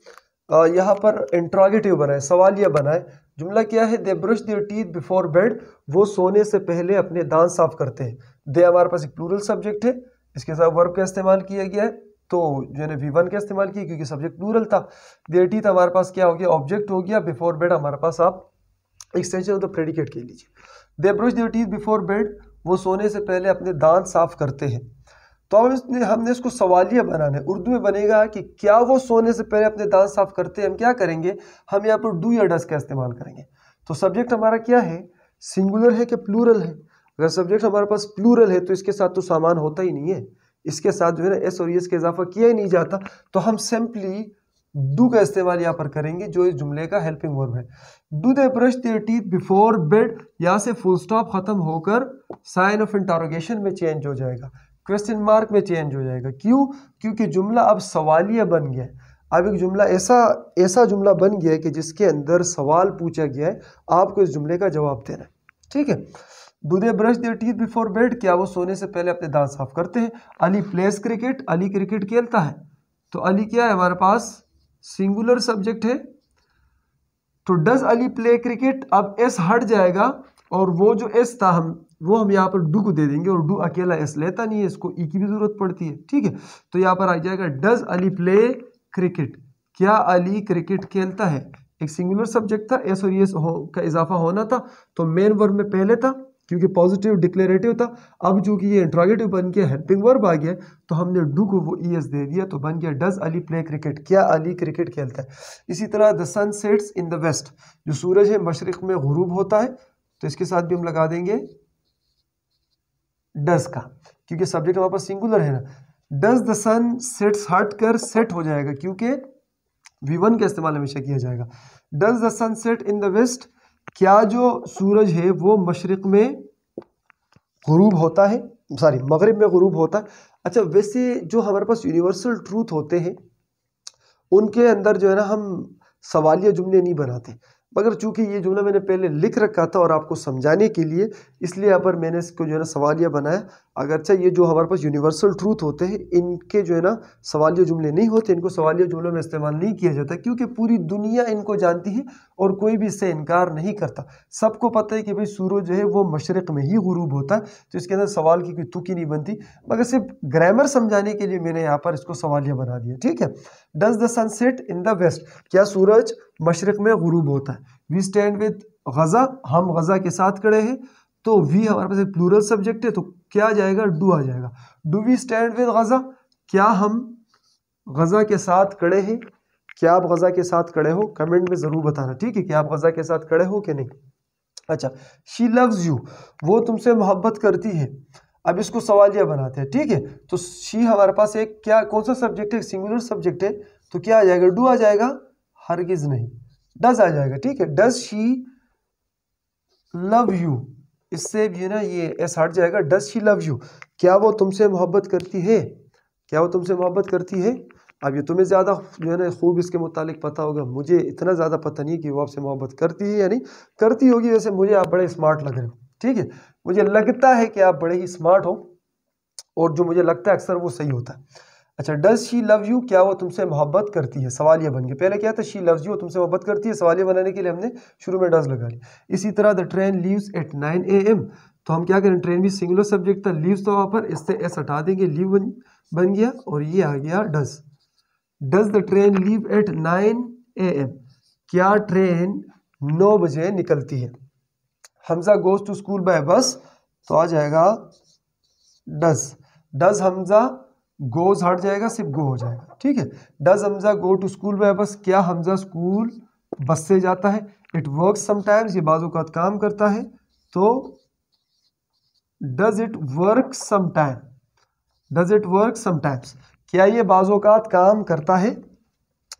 यहाँ पर इंट्रोगेटिव बनाए, सवालिया बनाए, जुमला क्या है? They brush their teeth before bed, वो सोने से पहले अपने दांत साफ करते हैं। दे हमारे पास एक प्लूरल सब्जेक्ट है, इसके साथ वर्ब का इस्तेमाल किया गया है, तो जो है V1 का इस्तेमाल किया क्योंकि सब्जेक्ट प्लूरल था। देयर टीथ हमारे पास क्या हो गया? ऑब्जेक्ट हो गया। बिफोर बेड हमारे पास आप एक्सटेंशन ऑफ द प्रेडिकेट के लीजिए। They brush their teeth before bed, वो सोने से पहले अपने दांत साफ करते हैं। तो हमने इसको सवालिया बनाना है। उर्दू में बनेगा कि क्या वो सोने से पहले अपने दांत साफ करते हैं। हम क्या करेंगे? हम यहाँ पर डू या डस का इस्तेमाल करेंगे। तो सब्जेक्ट हमारा क्या है? सिंगुलर है कि प्लूरल है? अगर सब्जेक्ट हमारे पास प्लूरल है तो इसके साथ तो सामान होता ही नहीं है, इसके साथ जो है ना एस और एस का इजाफा किया ही नहीं जाता। तो हम सिंपली डू का इस्तेमाल यहाँ पर करेंगे जो इस जुमले का हेल्पिंग वर्ब है। Do they brush their teeth before bed, यहाँ से फुल स्टॉप खत्म होकर साइन ऑफ इंटरोगेशन में चेंज हो जाएगा, क्वेश्चन मार्क में चेंज हो जाएगा। क्यों? क्योंकि जुमला अब सवालिया बन गया है। अब एक जुमला ऐसा जुमला बन गया है कि जिसके अंदर सवाल पूछा गया है, आपको इस जुमले का जवाब देना है। ठीक है, do they brush their teeth before bed, क्या वो सोने से पहले अपने दांत साफ करते हैं। Ali plays cricket, Ali cricket खेलता है। तो अली क्या है हमारे पास? सिंगुलर सब्जेक्ट है, तो डज अली प्ले क्रिकेट, अब एस हट जाएगा और वो जो एस था वो हम यहाँ पर डू को दे देंगे, और डू अकेला एस लेता नहीं है, इसको ई की भी जरूरत पड़ती है। ठीक है, तो यहाँ पर आ जाएगा डज अली प्ले क्रिकेट, क्या अली क्रिकेट खेलता है। एक सिंगुलर सब्जेक्ट था, एस और एस का इजाफा होना था, तो मेन वर्ब में पहले था क्योंकि पॉजिटिव डिक्लेरेटिव था। अब चूंकि ये इंट्रोगेटिव बन गया, हेल्पिंग वर्ब आ गया, तो हमने डू को वो ई एस दे दिया, तो बन गया डज अली प्ले क्रिकेट, क्या अली क्रिकेट खेलता है। इसी तरह the sun sets in the west, जो सूरज है मशरिक में गुरूब होता है, तो इसके साथ भी हम लगा देंगे डज का, क्योंकि सब्जेक्ट हमारे पास सिंगुलर है ना। डज द सन सेट्स हट कर सेट हो जाएगा क्योंकि V1 का इस्तेमाल हमेशा किया जाएगा। Does the sun set in the west, क्या जो सूरज है वो मशरिक में गुरूब होता है, सॉरी मगरिब में गुरूब होता है। अच्छा, वैसे जो हमारे पास यूनिवर्सल ट्रूथ होते हैं उनके अंदर जो है ना हम सवालिया जुमले नहीं बनाते, मगर चूंकि ये जुमला मैंने पहले लिख रखा था और आपको समझाने के लिए, इसलिए यहाँ पर मैंने इसको जो है ना सवालिया बनाया। अगरचे ये जो हमारे पास यूनिवर्सल ट्रूथ होते हैं इनके जो है ना सवालिया जुमले नहीं होते, इनको सवालिया जुमलों में इस्तेमाल नहीं किया जाता क्योंकि पूरी दुनिया इनको जानती है और कोई भी इससे इनकार नहीं करता। सबको पता है कि भाई सूरज जो है वो मशरक़ में ही गुरूब होता है, तो इसके अंदर सवाल की कोई तुक ही नहीं बनती, मगर सिर्फ ग्रामर समझाने के लिए मैंने यहाँ पर इसको सवालिया बना दिया। ठीक है, does the sun set in the west, क्या सूरज मशरक़ में गुरूब होता है। वी स्टैंड विद गज़ा, हम गज़ा के साथ खड़े हैं, तो वी हमारे पास एक प्लूरल सब्जेक्ट है, तो क्या आ जाएगा? डू आ जाएगा। डू वी स्टैंड विद गज़ा, क्या हम गज़ा के साथ खड़े हैं। क्या आप गज़ा के साथ खड़े हो? कमेंट में ज़रूर बताना। ठीक है, कि आप गज़ा के साथ खड़े हो कि नहीं। अच्छा, शी लव्स यू, वो तुमसे मोहब्बत करती है। अब इसको सवालिया बनाते हैं। ठीक है, तो शी हमारे पास एक क्या कौन सा सब्जेक्ट है? सिंगुलर सब्जेक्ट है, तो क्या आ जाएगा? डू आ जाएगा? हरगिज नहीं, डज आ जाएगा। ठीक है, डज शी लव यू, इससे भी ना ये एस हट जाएगा। डज शी लव यू, क्या वो तुमसे मोहब्बत करती है। क्या वो तुमसे मोहब्बत करती है? अब ये तुम्हें ज़्यादा जो है ना खूब इसके मुतालिक पता होगा, मुझे इतना ज़्यादा पता नहीं कि वो आपसे मोहब्बत करती है या नहीं करती होगी। वैसे मुझे आप बड़े स्मार्ट लग रहे हो, ठीक है, मुझे लगता है कि आप बड़े ही स्मार्ट हो, और जो मुझे लगता है अक्सर वो सही होता है। अच्छा, डज शी लव यू, क्या वो तुमसे मोहब्बत करती है, सवालिया बन गया। पहले क्या था, शी लव्स यू, तुमसे मोहब्बत करती है, सवालिया बनाने के लिए हमने शुरू में डज लगा लिया। इसी तरह the train leaves at 9 AM, तो हम क्या करें, ट्रेन भी सिंगुलर सब्जेक्ट था, लीव्स तो वहाँ पर, इससे एस हटा देंगे, लीव बन गया, और ये आ गया does. Does the train leave at 9 AM, क्या ट्रेन 9 बजे निकलती है। Hamza goes to school by bus, तो आ जाएगा डज। डज हमजा गोज हट जाएगा, सिर्फ गो हो जाएगा, ठीक है। Does Hamza go to school by bus, क्या हमजा स्कूल बस से जाता है। इट वर्क समटाइम्स, ये बाजू का काम करता है, तो does it work sometime, does it work sometimes, क्या ये बाज़-औक़ात काम करता है।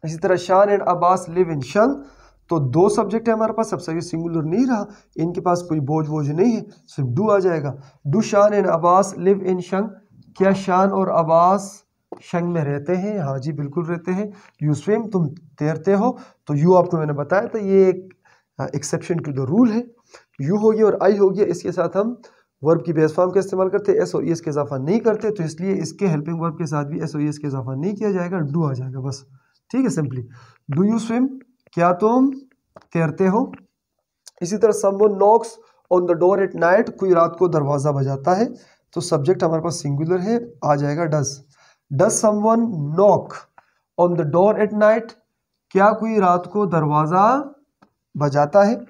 इसी तरह शान एंड अब्बास लिव इन शंग, तो 2 सब्जेक्ट है हमारे पास, अब सही सिंगुलर नहीं रहा, इनके पास कोई बोझ नहीं है, सिर्फ डू आ जाएगा। Do Shan and Abbas live in Jhang, क्या शान और अब्बास शंग में रहते हैं। हाँ जी, बिल्कुल रहते हैं। यू स्विम, तुम तैरते हो, तो यू आपको मैंने बताया था ये एक एक्सेप्शन टू द रूल है। यू हो गया और आई हो गया, इसके साथ हम वर्ब की बेस फॉर्म का इस्तेमाल करते हैं, एस और ईएस के इजाफा नहीं करते, तो इसलिए इसके हेल्पिंग वर्ब के साथ भी एस और ईएस के इजाफा नहीं किया जाएगा, डू आ जाएगा बस, ठीक है, सिंपली। डू यू स्विम, क्या तुम तैरते हो। इसी तरह someone knocks on the door at night, कोई रात को दरवाज़ा बजाता है, तो सब्जेक्ट हमारे पास सिंगुलर है, आ जाएगा does. Does someone knock on the door at night, क्या कोई रात को दरवाज़ा बजाता है।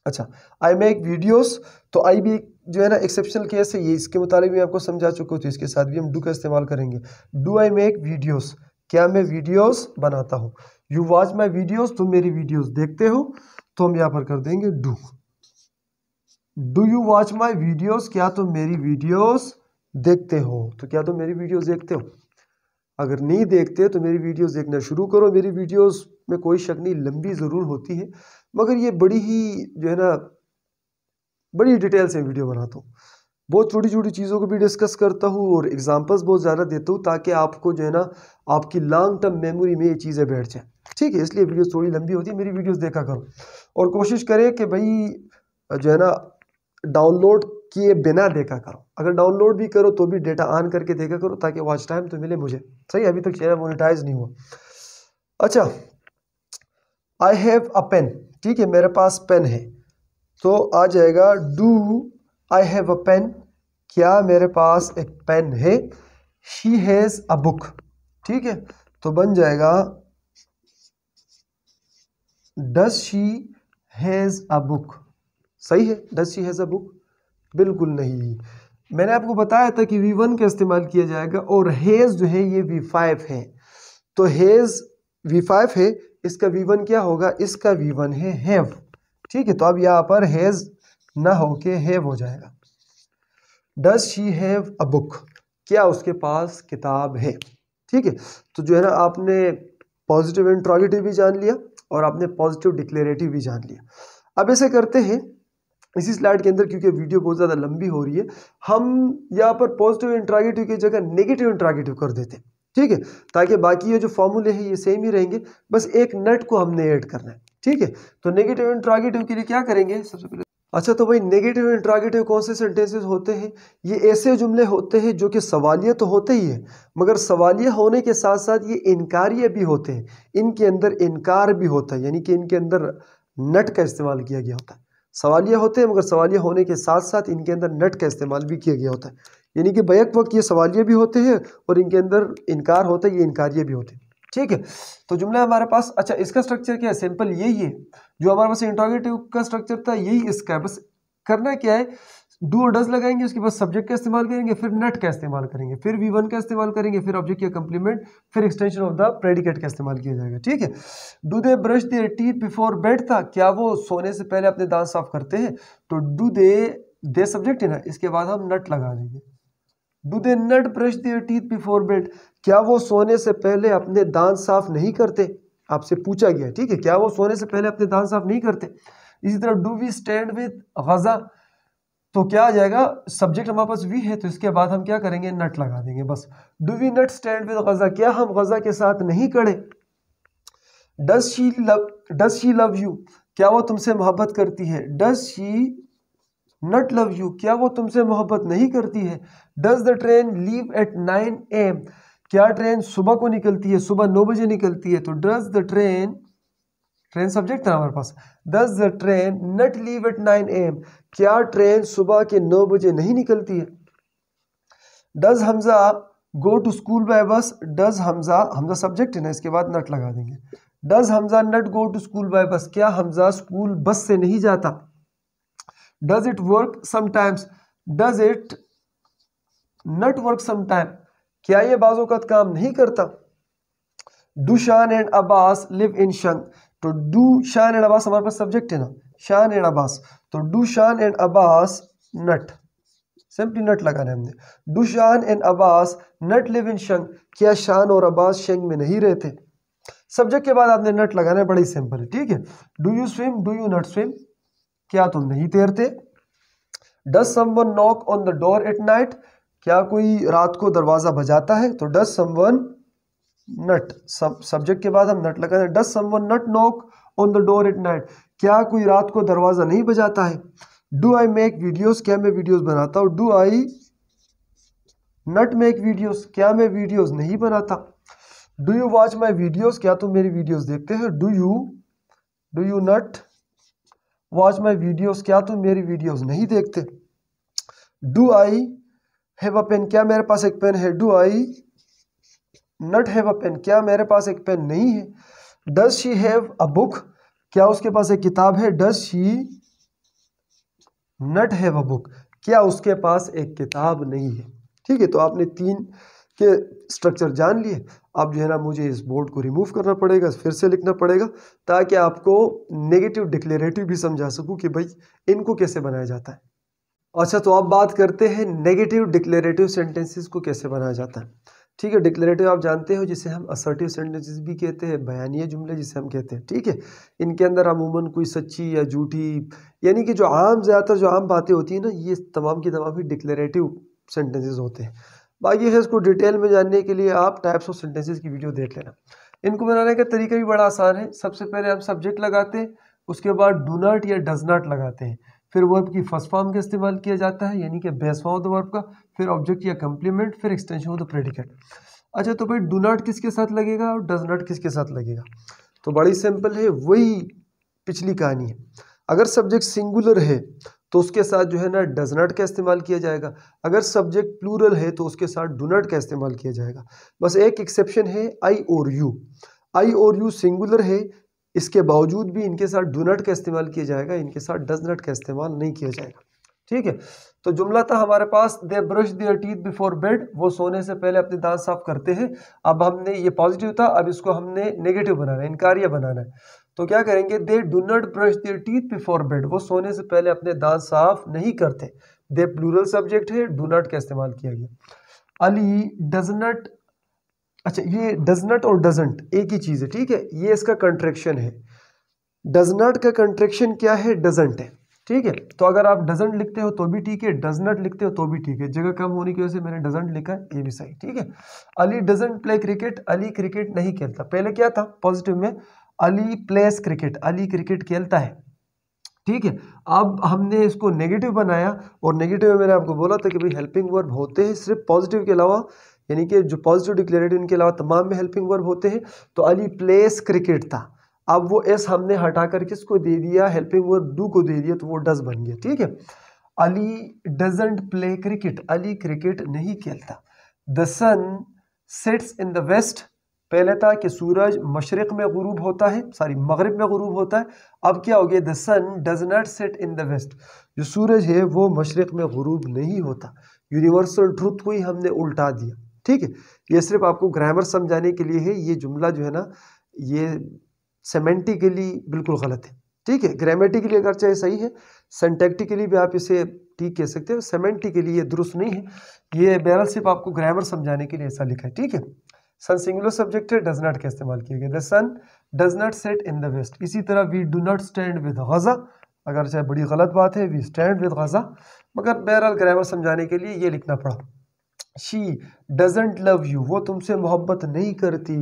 अच्छा, आई मेक वीडियोस, तो आई भी जो है ना एक्सेप्शनल केस है, ये इसके मुताबिक भी आपको समझा चुका हूँ, तो इसके साथ भी हम डू का इस्तेमाल करेंगे। डू आई मेक वीडियोस, क्या मैं वीडियोस बनाता हूँ। यू वॉच माई वीडियोस, तुम मेरी वीडियोस देखते हो, तो हम यहाँ पर कर देंगे do. Do you watch my videos, क्या तुम मेरी वीडियोस देखते हो, तो क्या तुम मेरी वीडियोस देखते हो। अगर नहीं देखते तो मेरी वीडियोस देखना शुरू करो। मेरी वीडियोस में कोई शक नहीं लंबी ज़रूर होती है, मगर ये बड़ी ही जो है ना बड़ी डिटेल से वीडियो बनाता हूँ, बहुत छोटी छोटी चीज़ों को भी डिस्कस करता हूँ, और एग्जांपल्स बहुत ज़्यादा देता हूँ, ताकि आपको जो है ना आपकी लॉन्ग टर्म मेमोरी में ये चीज़ें बैठ जाए, ठीक है। इसलिए वीडियोस थोड़ी लंबी होती है, मेरी वीडियोस देखा करो, और कोशिश करें कि भाई जो है ना डाउनलोड किए बिना देखा करो। अगर डाउनलोड भी करो तो भी डेटा ऑन करके देखा करो, ताकि वॉच टाइम तो मिले मुझे, सही। अभी तक चैनल मोनेटाइज नहीं हुआ। अच्छा, आई हैव अ पेन, ठीक है, मेरे पास पेन है, तो आ जाएगा do I have a pen, क्या मेरे पास एक पेन है। शी हैज़ अ बुक, ठीक है, तो बन जाएगा does she has a book, सही है। Does she has a book, बिल्कुल नहीं, मैंने आपको बताया था कि V1 का इस्तेमाल किया जाएगा, और हैज़ जो है ये V5 है, तो हैज़ V5 है, इसका V1 क्या होगा, इसका V1 है हैव, ठीक है। तो अब यहाँ पर हैज़ ना होके हैव हो जाएगा। Does she have a book, क्या उसके पास किताब है, ठीक है। तो जो है ना आपने पॉजिटिव इंट्रोगेटिव भी जान लिया, और आपने पॉजिटिव डिक्लेरेटिव भी जान लिया। अब ऐसे करते हैं इसी स्लाइड के अंदर, क्योंकि वीडियो बहुत ज़्यादा लंबी हो रही है, हम यहाँ पर पॉजिटिव इंट्रोगेटिव की जगह नेगेटिव इंट्रोगेटिव कर देते हैं, ठीक है, ताकि बाकी ये जो फॉर्मूले हैं ये सेम ही रहेंगे, बस एक नट को हमने ऐड करना है, ठीक है। तो नेगेटिव इंट्रोगेटिव के लिए क्या करेंगे सबसे पहले। अच्छा, तो भाई नेगेटिव इंट्रोगेटिव कौन से सेंटेंसेस होते हैं, ये ऐसे जुमले होते हैं जो कि सवालिया तो होते ही है, मगर सवालिया होने के साथ साथ ये इनकारिया भी होते हैं, इनके अंदर इनकार भी होता है, यानी कि इनके अंदर नट का इस्तेमाल किया गया होता है। सवालिया होते हैं, मगर सवालिया होने के साथ साथ इनके अंदर नट का इस्तेमाल भी किया गया होता है, यानी कि बैक वक्त ये सवालिया भी होते हैं और इनके अंदर इनकार होता है, ये इनकारिया भी होते हैं, ठीक है। तो जुमला हमारे पास, अच्छा इसका स्ट्रक्चर क्या है, सिंपल यही है, जो हमारे पास इंट्रोगेटिव का स्ट्रक्चर था यही इसका है। बस करना क्या है, डू और डज लगाएंगे, उसके बाद सब्जेक्ट का इस्तेमाल करेंगे, फिर नट का इस्तेमाल करेंगे, फिर V1 का इस्तेमाल करेंगे, फिर ऑब्जेक्ट का कंप्लीमेंट, फिर एक्सटेंशन ऑफ द प्रेडिकेट का इस्तेमाल किया जाएगा, ठीक है। Do they brush their teeth before bed था, क्या वो सोने से पहले अपने दांत साफ करते हैं, तो डू दे सब्जेक्ट है ना, इसके बाद हम नट लगा देंगे। Do they not brush their teeth before bed, क्या वो सोने से पहले अपने दांत साफ नहीं करते, आपसे पूछा गया, ठीक है, क्या वो सोने से पहले अपने दांत साफ नहीं करते। इसी तरह डू वी स्टैंड विद गज़ा, तो क्या आ जाएगा, सब्जेक्ट हमारे पास वी है तो इसके बाद हम क्या करेंगे, नट लगा देंगे बस। Do we not stand with Gaza, क्या हम गजा के साथ नहीं खड़े। डज शी लव यू, क्या वो तुमसे मोहब्बत करती है। Does she not love you, क्या वो तुमसे मोहब्बत नहीं करती है। Does the train leave at 9 AM, क्या ट्रेन सुबह को निकलती है, सुबह 9 बजे निकलती है। तो does the train, train subject था हमारे पास, does the train not leave at 9 AM, क्या ट्रेन सुबह के 9 बजे नहीं निकलती है। Does Hamza go to school by bus, does Hamza subject है ना, इसके बाद नट लगा देंगे। Does Hamza not go to school by bus, क्या हमजा स्कूल बस से नहीं जाता। Does it work sometimes, does it not work sometime, क्या ये बाज़ औक़ात काम नहीं करता। Do Shan and Abbas live इन शन, तो डू शान एंड अब्बास हमारे पास सब्जेक्ट है ना, शान एंड अब्बास, तो do Shan and Abbas not, simply not लगाना है हमने। Do Shan and Abbas not live in Jhang, क्या शान और अब्बास शंग में नहीं रहते। सब्जेक्ट के बाद आपने नट लगाना है, बड़ी सिंपल है, ठीक है। Do you swim, do you not swim, क्या तुम नहीं तैरते। Does someone knock on the door at night, क्या कोई रात को दरवाजा बजाता है। तो डज समवन नट, सब्जेक्ट के बाद हम नट लगाते हैं। Does someone not knock on the door at night, क्या कोई रात को दरवाजा नहीं बजाता है। डू आई मेक वीडियोज, क्या मैं वीडियोज बनाता हूँ। Do I not make videos, क्या मैं वीडियोज नहीं बनाता। Do you watch my videos, क्या तुम मेरी वीडियोज देखते हैं। Do you not watch my videos, क्या तुम मेरी वीडियोज नहीं देखते। Do I have a pen, क्या मेरे पास एक पेन है। Do I not have a pen, क्या मेरे पास एक पेन नहीं है। Does she have a book, क्या उसके पास एक किताब है। Does she not have a book, क्या उसके पास एक किताब नहीं है। ठीक है, तो आपने 3 के स्ट्रक्चर जान लिए। अब जो है ना, मुझे इस बोर्ड को रिमूव करना पड़ेगा, फिर से लिखना पड़ेगा, ताकि आपको नेगेटिव डिक्लेरेटिव भी समझा सकूं कि भाई इनको कैसे बनाया जाता है। अच्छा, तो अब बात करते हैं नेगेटिव डिक्लेरेटिव सेंटेंसेस को कैसे बनाया जाता है। ठीक है, डिक्लेरेटिव आप जानते हो जिसे हम असर्टिव सेंटेंसेस भी कहते हैं, बयानिया जुमले जिसे हम कहते हैं। ठीक है, इनके अंदर अमूमन कोई सच्ची या झूठी, यानी कि जो आम, ज़्यादातर जो आम बातें होती हैं ना, ये तमाम की तमाम ही डिक्लेरेटिव सेंटेंसेस होते हैं। बाकी है, इसको डिटेल में जानने के लिए आप टाइप्स ऑफ सेंटेंसेस की वीडियो देख लेना। इनको बनाने का तरीका भी बड़ा आसान है। सबसे पहले हम सब्जेक्ट लगाते हैं, उसके बाद डू नॉट या डज नॉट लगाते हैं, फिर वर्ब की फर्स्ट फॉर्म का इस्तेमाल किया जाता है, यानी कि base form of the verb का, फिर ऑब्जेक्ट या कंप्लीमेंट, फिर एक्सटेंशन ऑफ द प्रेडिकेट। अच्छा, तो भाई डू नॉट किसके साथ लगेगा और डज नॉट किसके साथ लगेगा। तो बड़ी सिंपल है, वही पिछली कहानी है। अगर सब्जेक्ट सिंगुलर है तो उसके साथ जो है ना डज नॉट का इस्तेमाल किया जाएगा। अगर सब्जेक्ट प्लूरल है तो उसके साथ डू नॉट का इस्तेमाल किया जाएगा। बस एक एक्सेप्शन है, आई और यू। आई और यू सिंगुलर है, इसके बावजूद भी इनके साथ डू नॉट का इस्तेमाल किया जाएगा, इनके साथ डज नॉट का इस्तेमाल नहीं किया जाएगा। ठीक है, तो जुमला था हमारे पास, they brush their teeth before bed, वो सोने से पहले अपने दांत साफ करते हैं। अब हमने ये पॉजिटिव था, अब इसको हमने नेगेटिव बनाना है, इनकारिया बनाना है। तो क्या करेंगे, they do not brush their teeth before bed, वो सोने से पहले अपने दांत साफ नहीं करते। दे प्लूरल सब्जेक्ट है, डू नॉट का इस्तेमाल किया गया। अली डज नॉट, अच्छा ये डज नॉट और डजंट एक ही चीज़ है। ठीक है, ये इसका कंट्रैक्शन है। डज नॉट का कंट्रैक्शन क्या है, डजंट है। ठीक है, तो अगर आप डजंट लिखते हो तो भी ठीक है, डज नॉट लिखते हो तो भी ठीक है। जगह कम होने की वजह से मैंने डजंट लिखा है, ये भी सही। ठीक है, Ali doesn't play cricket, Ali cricket नहीं खेलता। पहले क्या था पॉजिटिव में, Ali plays cricket, Ali cricket खेलता है। ठीक है, अब हमने इसको नेगेटिव बनाया, और नेगेटिव में मैंने आपको बोला था कि भाई हेल्पिंग वर्ब होते हैं सिर्फ पॉजिटिव के अलावा, यानी कि जो पॉजिटिव डिक्लेरेटिव इनके अलावा तमाम में हेल्पिंग वर्ब होते हैं। तो अली प्लेस क्रिकेट था, अब वो एस हमने हटाकर किसको दे दिया, हेल्पिंग वर्ब डू को दे दिया, तो वो डज बन गया। ठीक है, Ali doesn't play cricket, Ali cricket नहीं खेलता। The sun sets in the west, पहले था कि सूरज मशरिक में गुरूब होता है, सॉरी मगरिब में गुरूब होता है। अब क्या हो गया, the sun does not set in the west, जो सूरज है वो मशरिक में गुरूब नहीं होता। यूनिवर्सल ट्रूथ को ही हमने उल्टा दिया। ठीक है, ये सिर्फ आपको ग्रामर समझाने के लिए है। ये जुमला जो है ना, ये सेमेंटिकली बिल्कुल गलत है। ठीक है, ग्रामेटिकली अगर चाहे सही है, सिंटैक्टिकली भी आप इसे ठीक कह सकते हो, सेमेंटिकली ये दुरुस्त नहीं है। ये बहरहाल सिर्फ आपको ग्रामर समझाने के लिए ऐसा लिखा है। ठीक है, सन सिंगुलर सब्जेक्ट है, डज नॉट का इस्तेमाल किया गया। The sun does not set in the west. इसी तरह we do not stand with Gaza, अगर चाहे बड़ी गलत बात है, वी स्टैंड विद गाजा, मगर बहरहाल ग्रामर समझाने के लिए ये लिखना पड़ा। शी डजंट लव यू, वो तुमसे मोहब्बत नहीं करती,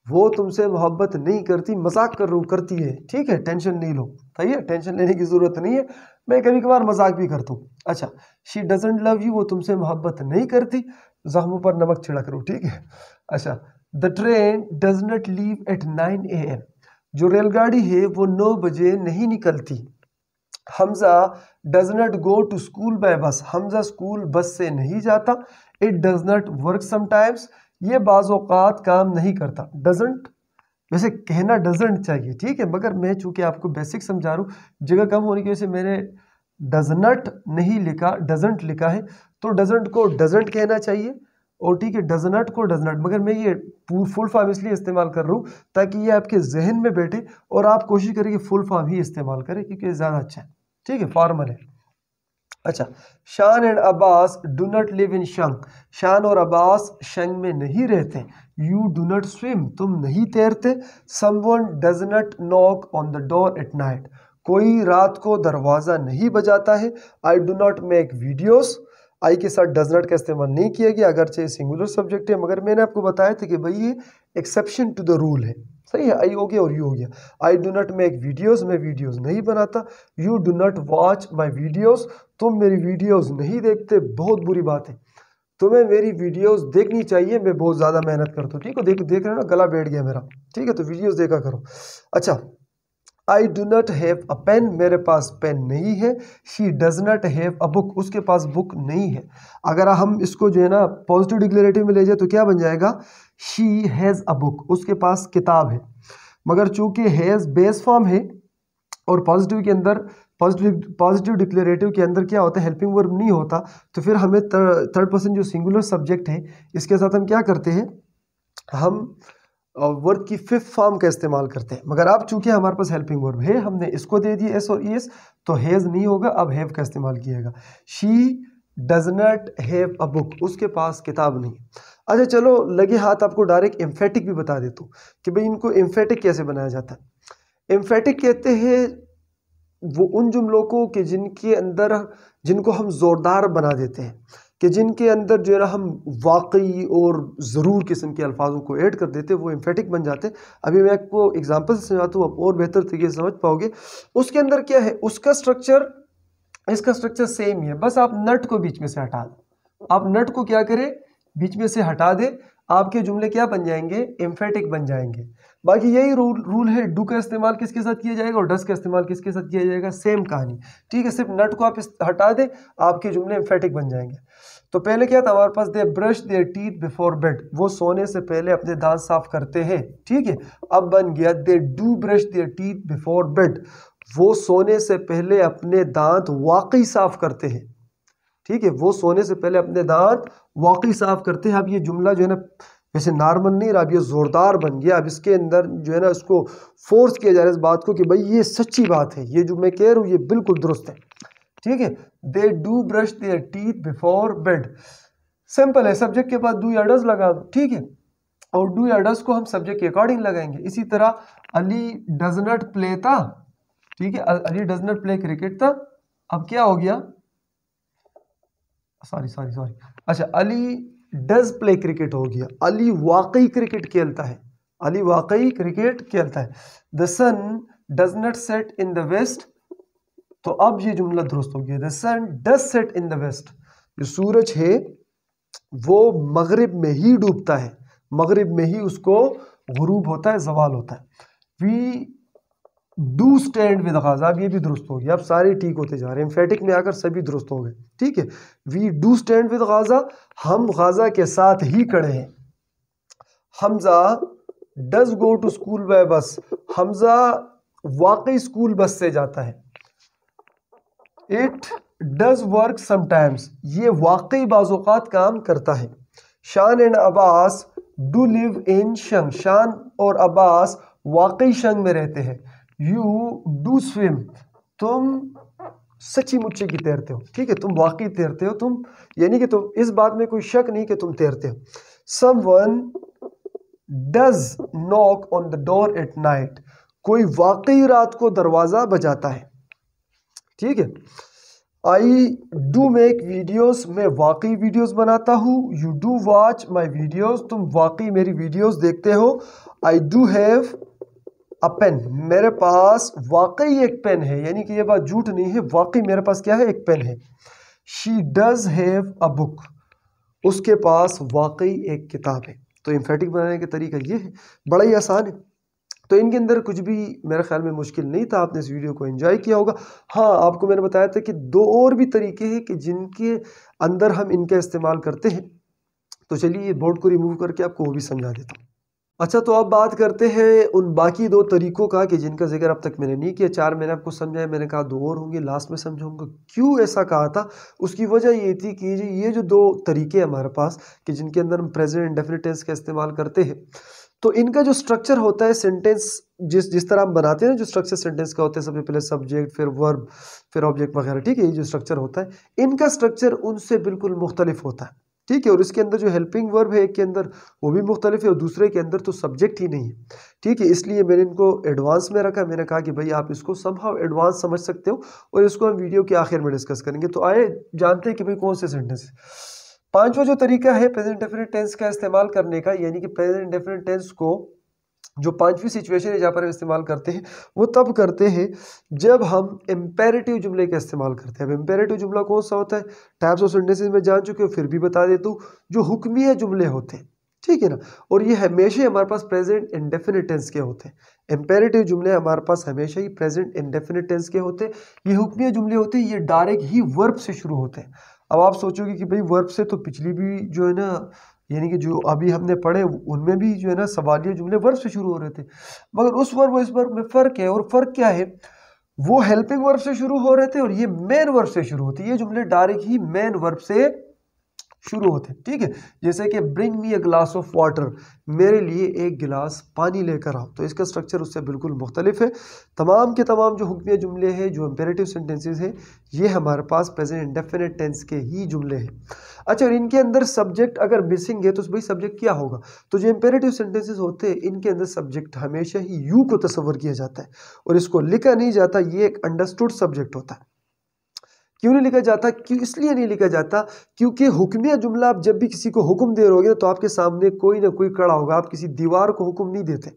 वो तुमसे मोहब्बत नहीं करती, मजाक करती है, ठीक है, टेंशन नहीं लो, सही है, टेंशन लेने की जरूरत नहीं है, मैं कभी कभार मजाक भी करता हूँ। अच्छा, शी डजंट लव यू, वो तुमसे मोहब्बत नहीं करती, जख्मों पर नमक छिड़क लो, ठीक है। अच्छा, the train does not leave at 9 AM, जो रेलगाड़ी है वो 9 बजे नहीं निकलती। Hamza does not go to school by bus, Hamza school bus से नहीं जाता। It does not work sometimes, ये बाज़ औक़ात काम नहीं करता। डजंट वैसे कहना डजंट चाहिए, ठीक है, मगर मैं चूंकि आपको बेसिक समझा रहा हूँ, जगह कम होने की वजह से मैंने डज नॉट नहीं लिखा, डजंट लिखा है, तो डजंट को डजंट कहना चाहिए, और ठीक है, डज नॉट को डज नॉट, मगर मैं ये फुल फॉर्म इसलिए इस्तेमाल कर रहा हूँ ताकि ये आपके जहन में बैठे और आप कोशिश करें कि फुल फॉर्म ही इस्तेमाल करें, क्योंकि ज़्यादा अच्छा है, ठीक है, फॉर्मल है। अच्छा, Shan and Abbas do not live in Jhang, Shan और अब्बास शंग में नहीं रहते। यू डू नॉट स्विम, तुम नहीं तैरते। Someone does not knock on the door at night, कोई रात को दरवाज़ा नहीं बजाता है। I do not make videos, I के साथ डज नॉट का इस्तेमाल नहीं किया गया, अगरचे सिंगुलर सब्जेक्ट है, मगर मैंने आपको बताया था कि भाई ये एक्सेप्शन टू द रूल है, सही है, आई हो गया और यू हो गया। आई डू नॉट मेक वीडियोस, मैं वीडियोस नहीं बनाता। You do not watch my videos, तुम मेरी वीडियोस नहीं देखते, बहुत बुरी बात है, तुम्हें मेरी वीडियोस देखनी चाहिए, मैं बहुत ज़्यादा मेहनत करता हूँ, ठीक है, देख रहे हो ना, गला बैठ गया मेरा, ठीक है, तो वीडियोस देखा करो। अच्छा, I do not have a pen, मेरे पास पेन नहीं है। She does not have a book, उसके पास बुक नहीं है। अगर हम इसको जो है ना पॉजिटिव डिक्लेरेटिव में ले जाए तो क्या बन जाएगा, शी हैज़ अ बुक, उसके पास किताब है, मगर चूंकि हैज़ बेस फॉर्म है और पॉजिटिव के अंदर पॉजिटिव डिक्लेरेटिव के अंदर क्या होता है, हेल्पिंग वर्ब नहीं होता, तो फिर हमें थर्ड पर्सन जो सिंगुलर सब्जेक्ट है इसके साथ हम क्या करते हैं, हम वर्ब की फिफ्थ फॉर्म का इस्तेमाल करते हैं। मगर अब चूंकि हमारे पास हेल्पिंग वर्ब है, हमने इसको दे दिया एस और ईएस, तो हैज़ नहीं होगा, अब हैव का इस्तेमाल किएगा। She does not have a book, उसके पास किताब नहीं। अच्छा चलो, लगे हाथ आपको डायरेक्ट एम्फेटिक भी बता देता हूँ कि भाई इनको एम्फेटिक कैसे बनाया जाता है। एम्फेटिक कहते हैं वो उन जुमलों को कि जिनके अंदर, जिनको हम ज़ोरदार बना देते हैं, कि जिनके अंदर जो है ना हम वाकई और ज़रूर किस्म के अल्फाजों को ऐड कर देते हैं, वो एम्फेटिक बन जाते हैं। अभी मैं आपको एग्जांपल से समझाता हूँ, आप और बेहतर तरीके से समझ पाओगे। उसके अंदर क्या है, उसका स्ट्रक्चर इसका स्ट्रक्चर सेम ही है, बस आप नट को बीच में से हटा दो, आप नट को क्या करें, बीच में से हटा दे, आपके जुमले क्या बन जाएंगे, एम्फेटिक बन जाएंगे। बाकी यही रूल है, डू का इस्तेमाल किसके साथ किया जाएगा और डस का इस्तेमाल किसके साथ किया जाएगा, सेम कहानी, ठीक है, सिर्फ नट को आप हटा दे, आपके जुमले एम्फेटिक बन जाएंगे। तो पहले क्या था हमारे पास, they brush their teeth before bed, वो सोने से पहले अपने दांत साफ करते हैं, ठीक है। अब बन गया they do brush their teeth before bed, वो सोने से पहले अपने दांत वाकई साफ करते हैं, ठीक है, वो सोने से पहले अपने दांत वाकई साफ करते हैं। अब ये जुमला जो है ना वैसे नॉर्मल नहीं रहा, अब ये जोरदार बन गया, अब इसके अंदर जो है ना इसको फोर्स किया जा रहा है इस बात को कि भाई ये सच्ची बात है, ये जो मैं कह रहा हूँ ये बिल्कुल दुरुस्त है, ठीक है। They do brush their teeth before bed, simple है, सब्जेक्ट के बाद डू या डज लगा दो, ठीक है, और डू या डज को हम सब्जेक्ट के अकॉर्डिंग लगाएंगे। इसी तरह अली डज नॉट प्ले था, ठीक है, Ali does not play cricket था, अब क्या हो गया, सॉरी, अच्छा, अली डज प्ले क्रिकेट हो गया, अली वाकई क्रिकेट खेलता है, अली वाकई क्रिकेट खेलता है। The sun does not set in the west, तो अब ये जुमला दुरुस्त हो गया, the sun does set in the west, जो सूरज है वो मगरिब में ही डूबता है, मगरिब में ही उसको गुरूब होता है, जवाल होता है। We do stand with Gaza, अब ये भी दुरुस्त हो गया, अब सारे ठीक होते जा रहे हैं, एम्फेटिक में आकर सभी दुरुस्त हो गए, ठीक है। We do stand with Gaza, हम गाजा के साथ ही खड़े हैं। Hamza does go to school by bus, Hamza वाकई स्कूल बस से जाता है। इट डज वर्क समटाइम्स, ये वाकई बाज़-औक़ात काम करता है। Shan and Abbas do live in Jhang, Shan और अब्बास वाकई शंग में रहते हैं। यू डू स्विम, तुम सच्ची मुच्ची की तैरते हो, ठीक है, तुम वाकई तैरते हो, तुम यानी कि तुम, इस बात में कोई शक नहीं कि तुम तैरते हो। Someone does knock on the door at night, कोई वाकई रात को दरवाजा बजाता है, ठीक है। आई डू मेक वीडियोस, मैं वाकई वीडियोस बनाता हूँ। You do watch my videos, तुम वाकई मेरी वीडियोस देखते हो। I do have a pen, मेरे पास वाकई एक पेन है, यानी कि ये बात झूठ नहीं है, वाकई मेरे पास क्या है, एक पेन है। She does have a book, उसके पास वाकई एक किताब है। तो एम्फेटिक बनाने का तरीका ये है, बड़ा ही आसान है। तो इनके अंदर कुछ भी मेरे ख्याल में मुश्किल नहीं था, आपने इस वीडियो को एंजॉय किया होगा। हाँ, आपको मैंने बताया था कि दो और भी तरीके हैं कि जिनके अंदर हम इनका इस्तेमाल करते हैं। तो चलिए ये बोर्ड को रिमूव करके आपको वो भी समझा देता हूँ। अच्छा, तो अब बात करते हैं उन बाकी दो तरीकों का कि जिनका जिक्र अब तक मैंने नहीं किया। चार मैंने आपको समझाया, मैंने कहा दो और होंगे, लास्ट में समझाऊंगा। क्यों ऐसा कहा था, उसकी वजह ये थी कि ये जो दो तरीके हैं हमारे पास कि जिनके अंदर हम प्रेजेंट इंडेफिनिट टेंस का इस्तेमाल करते हैं, तो इनका जो स्ट्रक्चर होता है सेंटेंस, जिस तरह हम बनाते हैं, जो स्ट्रक्चर सेंटेंस का होता है, सबसे पहले सब्जेक्ट, फिर वर्ब, फिर ऑब्जेक्ट वगैरह, ठीक है, ये जो स्ट्रक्चर होता है, इनका स्ट्रक्चर उनसे बिल्कुल मुख्तलिफ होता है। ठीक है, और इसके अंदर जो हेल्पिंग वर्ब है एक के अंदर वो भी मुख्तलिफ है, और दूसरे के अंदर तो सब्जेक्ट ही नहीं है। ठीक है, इसलिए मैंने इनको एडवांस में रखा। मैंने कहा कि भाई आप इसको समहाउ एडवांस समझ सकते हो, और इसको हम वीडियो के आखिर में डिस्कस करेंगे। तो आए जानते हैं कि भाई कौन से सेंटेंस। पांचवा जो तरीका है प्रेजेंट इंडेफिनिट टेंस का इस्तेमाल करने का, यानी कि प्रेजेंट इंडेफिनिट टेंस को जो पांचवी सिचुएशन है जहाँ पर हम इस्तेमाल करते हैं, वो तब करते हैं जब हम इम्पेरेटिव जुमले का इस्तेमाल करते हैं। अब इम्पेरेटिव जुमला कौन सा होता है, टाइप्स ऑफ सेंटेंसेस में जान चुके हो, फिर भी बता देता हूँ, जो हुक्मिया जुमले होते हैं, ठीक है ना, और ये हमेशा हमारे पास प्रेजेंट इंडेफिनिट टेंस के होते हैं। इम्पेरेटिव जुमले हमारे पास हमेशा ही प्रेजेंट इंडेफिनिट टेंस के होते हैं। ये हुक्मिया जुमले होते हैं, ये डायरेक्ट ही वर्ब से शुरू होते हैं। अब आप सोचोगे कि भाई वर्ब से तो पिछली भी जो है ना, यानी कि जो अभी हमने पढ़े उनमें भी जो है ना सवालिया जुमले वर्ब से शुरू हो रहे थे, मगर उस वर्ब और इस वर्ब में फ़र्क है। और फ़र्क क्या है, वो हेल्पिंग वर्ब से शुरू हो रहे थे और ये मेन वर्ब से शुरू होती है। ये जुमले डायरेक्ट ही मेन वर्ब से शुरू होते हैं। ठीक है, जैसे कि bring me a glass of water, मेरे लिए एक गिलास पानी लेकर आओ, तो इसका स्ट्रक्चर उससे बिल्कुल मुख्तलिफ है। तमाम के तमाम जो हुक्मिया जुमले हैं, जो इम्पेरेटिव सेंटेंसेस हैं, ये हमारे पास प्रेजेंट इंडेफिनिट टेंस के ही जुमले हैं। अच्छा, और इनके अंदर सब्जेक्ट अगर मिसिंग है तो भाई सब्जेक्ट क्या होगा, तो जो इम्पेरेटिव सेंटेंसेस होते हैं इनके अंदर सब्जेक्ट हमेशा ही यू को तस्वर किया जाता है और इसको लिखा नहीं जाता। ये एक अंडरस्टूड सब्जेक्ट होता है। क्यों नहीं लिखा जाता, क्यों, इसलिए नहीं लिखा जाता क्योंकि हुक्मिया जुमला आप जब भी किसी को हुक्म दे रहोगे तो आपके सामने कोई ना कोई खड़ा होगा। आप किसी दीवार को हुक्म नहीं देते,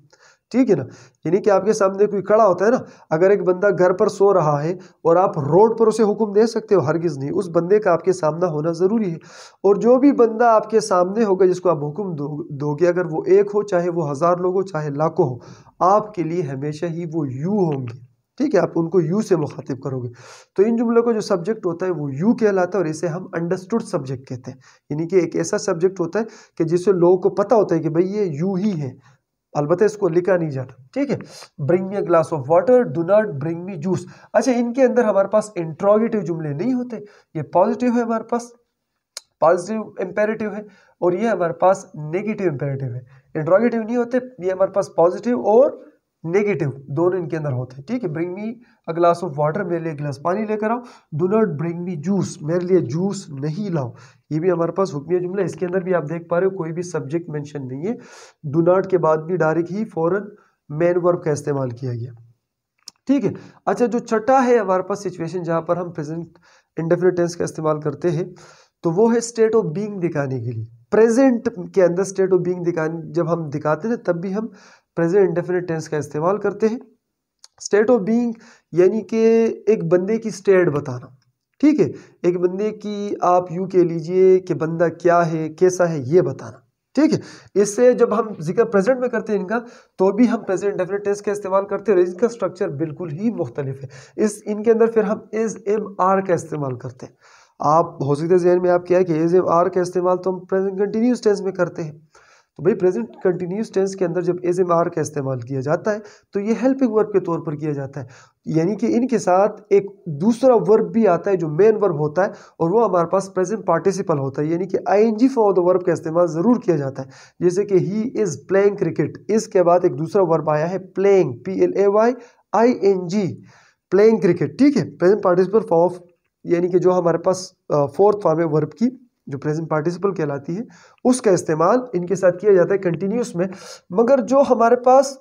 ठीक है ना, यानी कि आपके सामने कोई खड़ा होता है ना। अगर एक बंदा घर पर सो रहा है और आप रोड पर उसे हुक्म दे सकते हो, हरगिज़ नहीं, उस बंदे का आपके सामना होना ज़रूरी है। और जो भी बंदा आपके सामने होगा जिसको आप हुक्म दोगे, अगर वो एक हो, चाहे वो 1000 लोग हो, चाहे लाखों हो, आपके लिए हमेशा ही वो यू होंगे। ठीक है, आप उनको यू से मुखातिब करोगे। तो इन जुमलों का जो सब्जेक्ट होता है वो यू कहलाता है और इसे हम अंडरस्टूड सब्जेक्ट कहते हैं। यानी कि एक ऐसा सब्जेक्ट होता है कि जिससे लोगों को पता होता है कि भाई ये यू ही है, अलबत्ता इसको लिखा नहीं जाता। ठीक है, bring me a glass of water, do not bring me juice. अच्छा, इनके अंदर हमारे पास इंट्रोगेटिव जुमले नहीं होते, ये पॉजिटिव है, हमारे पास पॉजिटिव इंपेरेटिव है, और ये हमारे पास नेगेटिव इंपेरेटिव है। इंट्रोगेटिव नहीं होते, ये हमारे पास पॉजिटिव और नेगेटिव दोनों इनके अंदर होते हैं। ठीक है, bring me a glass of water, मेरे लिए गिलास पानी लेकर आओ। Do not bring me juice, मेरे लिए जूस नहीं लाओ, ये भी हमारे पास हुक्मिया जुमला। इसके अंदर भी आप देख पा रहे हो कोई भी सब्जेक्ट मेंशन नहीं है। डू नॉट के बाद भी डायरेक्ट ही फौरन मेन वर्ब का इस्तेमाल किया गया। ठीक है, अच्छा, जो छठा है हमारे पास सिचुएशन जहां पर हम प्रेजेंट इंडेफिनिट टेंस का इस्तेमाल करते हैं, तो वो है स्टेट ऑफ बीइंग दिखाने के लिए। प्रेजेंट के अंदर स्टेट ऑफ बीइंग दिखाने जब हम दिखाते हैं तब भी हम प्रेजेंट इंडेफिनिट टेंस का इस्तेमाल करते हैं। स्टेट ऑफ बीइंग यानी कि एक बंदे की स्टेट बताना। ठीक है, एक बंदे की आप यूं कह लीजिए कि बंदा क्या है, कैसा है, ये बताना। ठीक है, इससे जब हम जिक्र प्रेजेंट में करते हैं इनका, तो भी हम प्रेजेंट इंडेफिनिट टेंस का इस्तेमाल करते हैं और इसका स्ट्रक्चर बिल्कुल ही मुख्तलिफ है। इनके अंदर फिर हम इज एम आर का इस्तेमाल करते हैं। आप हो सकते हैं जहन में आप क्या है कि इज एम आर का इस्तेमाल तो हम प्रेजेंट कंटिन्यूस टेंस में करते हैं। तो भाई प्रेजेंट कंटिन्यूस टेंस के अंदर जब एज एम आर का इस्तेमाल किया जाता है तो ये हेल्पिंग वर्ब के तौर पर किया जाता है, यानी कि इनके साथ एक दूसरा वर्ब भी आता है जो मेन वर्ब होता है, और वो हमारे पास प्रेजेंट पार्टिसिपल होता है, यानी कि आईएनजी फॉर द वर्ब का इस्तेमाल ज़रूर किया जाता है। जैसे कि ही इज़ प्लेइंग क्रिकेट, इसके बाद एक दूसरा वर्ब आया है प्लेइंग, PLAYING, प्लेइंग क्रिकेट। ठीक है, प्रेजेंट पार्टिसिपल फॉर्म, यानी कि जो हमारे पास फोर्थ फॉर्म है वर्ब की, जो प्रेजेंट पार्टिसिपल कहलाती है, उसका इस्तेमाल इनके साथ किया जाता है कंटिन्यूस में। मगर जो हमारे पास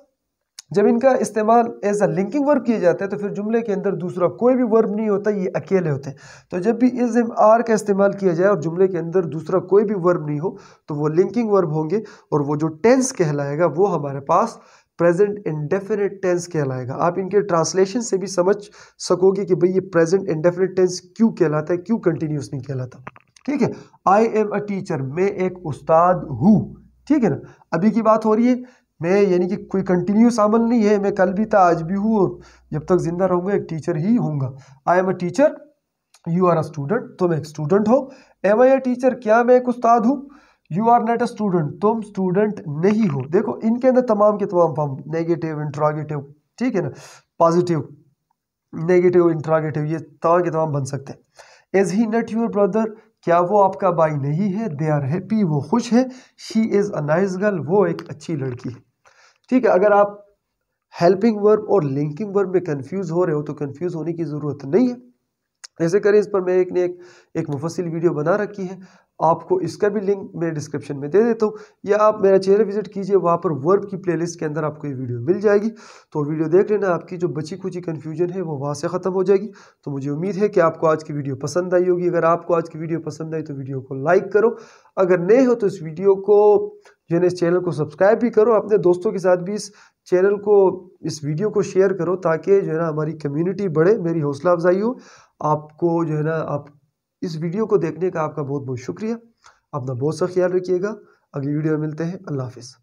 जब इनका इस्तेमाल एज अ लिंकिंग वर्ब किया जाता है तो फिर जुमले के अंदर दूसरा कोई भी वर्ब नहीं होता, ये अकेले होते हैं। तो जब भी इज एम आर का इस्तेमाल किया जाए और जुमले के अंदर दूसरा कोई भी वर्ब नहीं हो तो वो लिंकिंग वर्ब होंगे, और वो जो टेंस कहलाएगा वो हमारे पास प्रेजेंट इंडेफिनिट टेंस कहलाएगा। आप इनके ट्रांसलेशन से भी समझ सकोगे कि भाई ये प्रेजेंट इंडेफिनिट टेंस क्यों कहलाता है, क्यों कंटिन्यूस नहीं कहलाता। ठीक है, आई एम अ टीचर, मैं एक उस्ताद हूँ। ठीक है ना, अभी की बात हो रही है, मैं यानी कि कोई कंटिन्यूस अमल नहीं है, मैं कल भी था आज भी हूँ और जब तक जिंदा रहूंगा एक टीचर ही हूँगा। I am a teacher, you are a student, तुम एक स्टूडेंट हो। एम आई अ टीचर, क्या मैं एक उस्ताद हूँ। You are not a student, तुम स्टूडेंट नहीं हो। देखो इनके अंदर तमाम के तमाम फॉर्म, नेगेटिव, इंट्रोगेटिव, ठीक है ना, पॉजिटिव, नेगेटिव, इंट्रोगेटिव, ये तमाम के तमाम बन सकते हैं। Is he not your brother, क्या वो आपका भाई नहीं है। दे आर हैप्पी, वो खुश है। She is a nice girl, वो एक अच्छी लड़की है। ठीक है, अगर आप हेल्पिंग वर्ब और लिंकिंग वर्ब में कंफ्यूज हो रहे हो तो कंफ्यूज होने की जरूरत नहीं है। ऐसे करें, इस पर मैं एक मुफस्सिल वीडियो बना रखी है, आपको इसका भी लिंक मैं डिस्क्रिप्शन में दे देता हूँ, या आप मेरा चैनल विजिट कीजिए, वहाँ पर वर्ब की प्लेलिस्ट के अंदर आपको ये वीडियो मिल जाएगी। तो वीडियो देख लेना, आपकी जो बची खुची कन्फ्यूजन है वो वहाँ से ख़त्म हो जाएगी। तो मुझे उम्मीद है कि आपको आज की वीडियो पसंद आई होगी। अगर आपको आज की वीडियो पसंद आई तो वीडियो को लाइक करो, अगर नए हो तो इस वीडियो को जो है इस चैनल को सब्सक्राइब भी करो, अपने दोस्तों के साथ भी इस चैनल को, इस वीडियो को शेयर करो, ताकि जो है ना हमारी कम्युनिटी बढ़े, मेरी हौसला अफजाई हो। आपको जो है ना, आप इस वीडियो को देखने का आपका बहुत बहुत शुक्रिया। अपना बहुत सा ख्याल रखिएगा। अगली वीडियो में मिलते हैं। अल्लाह हाफिज़।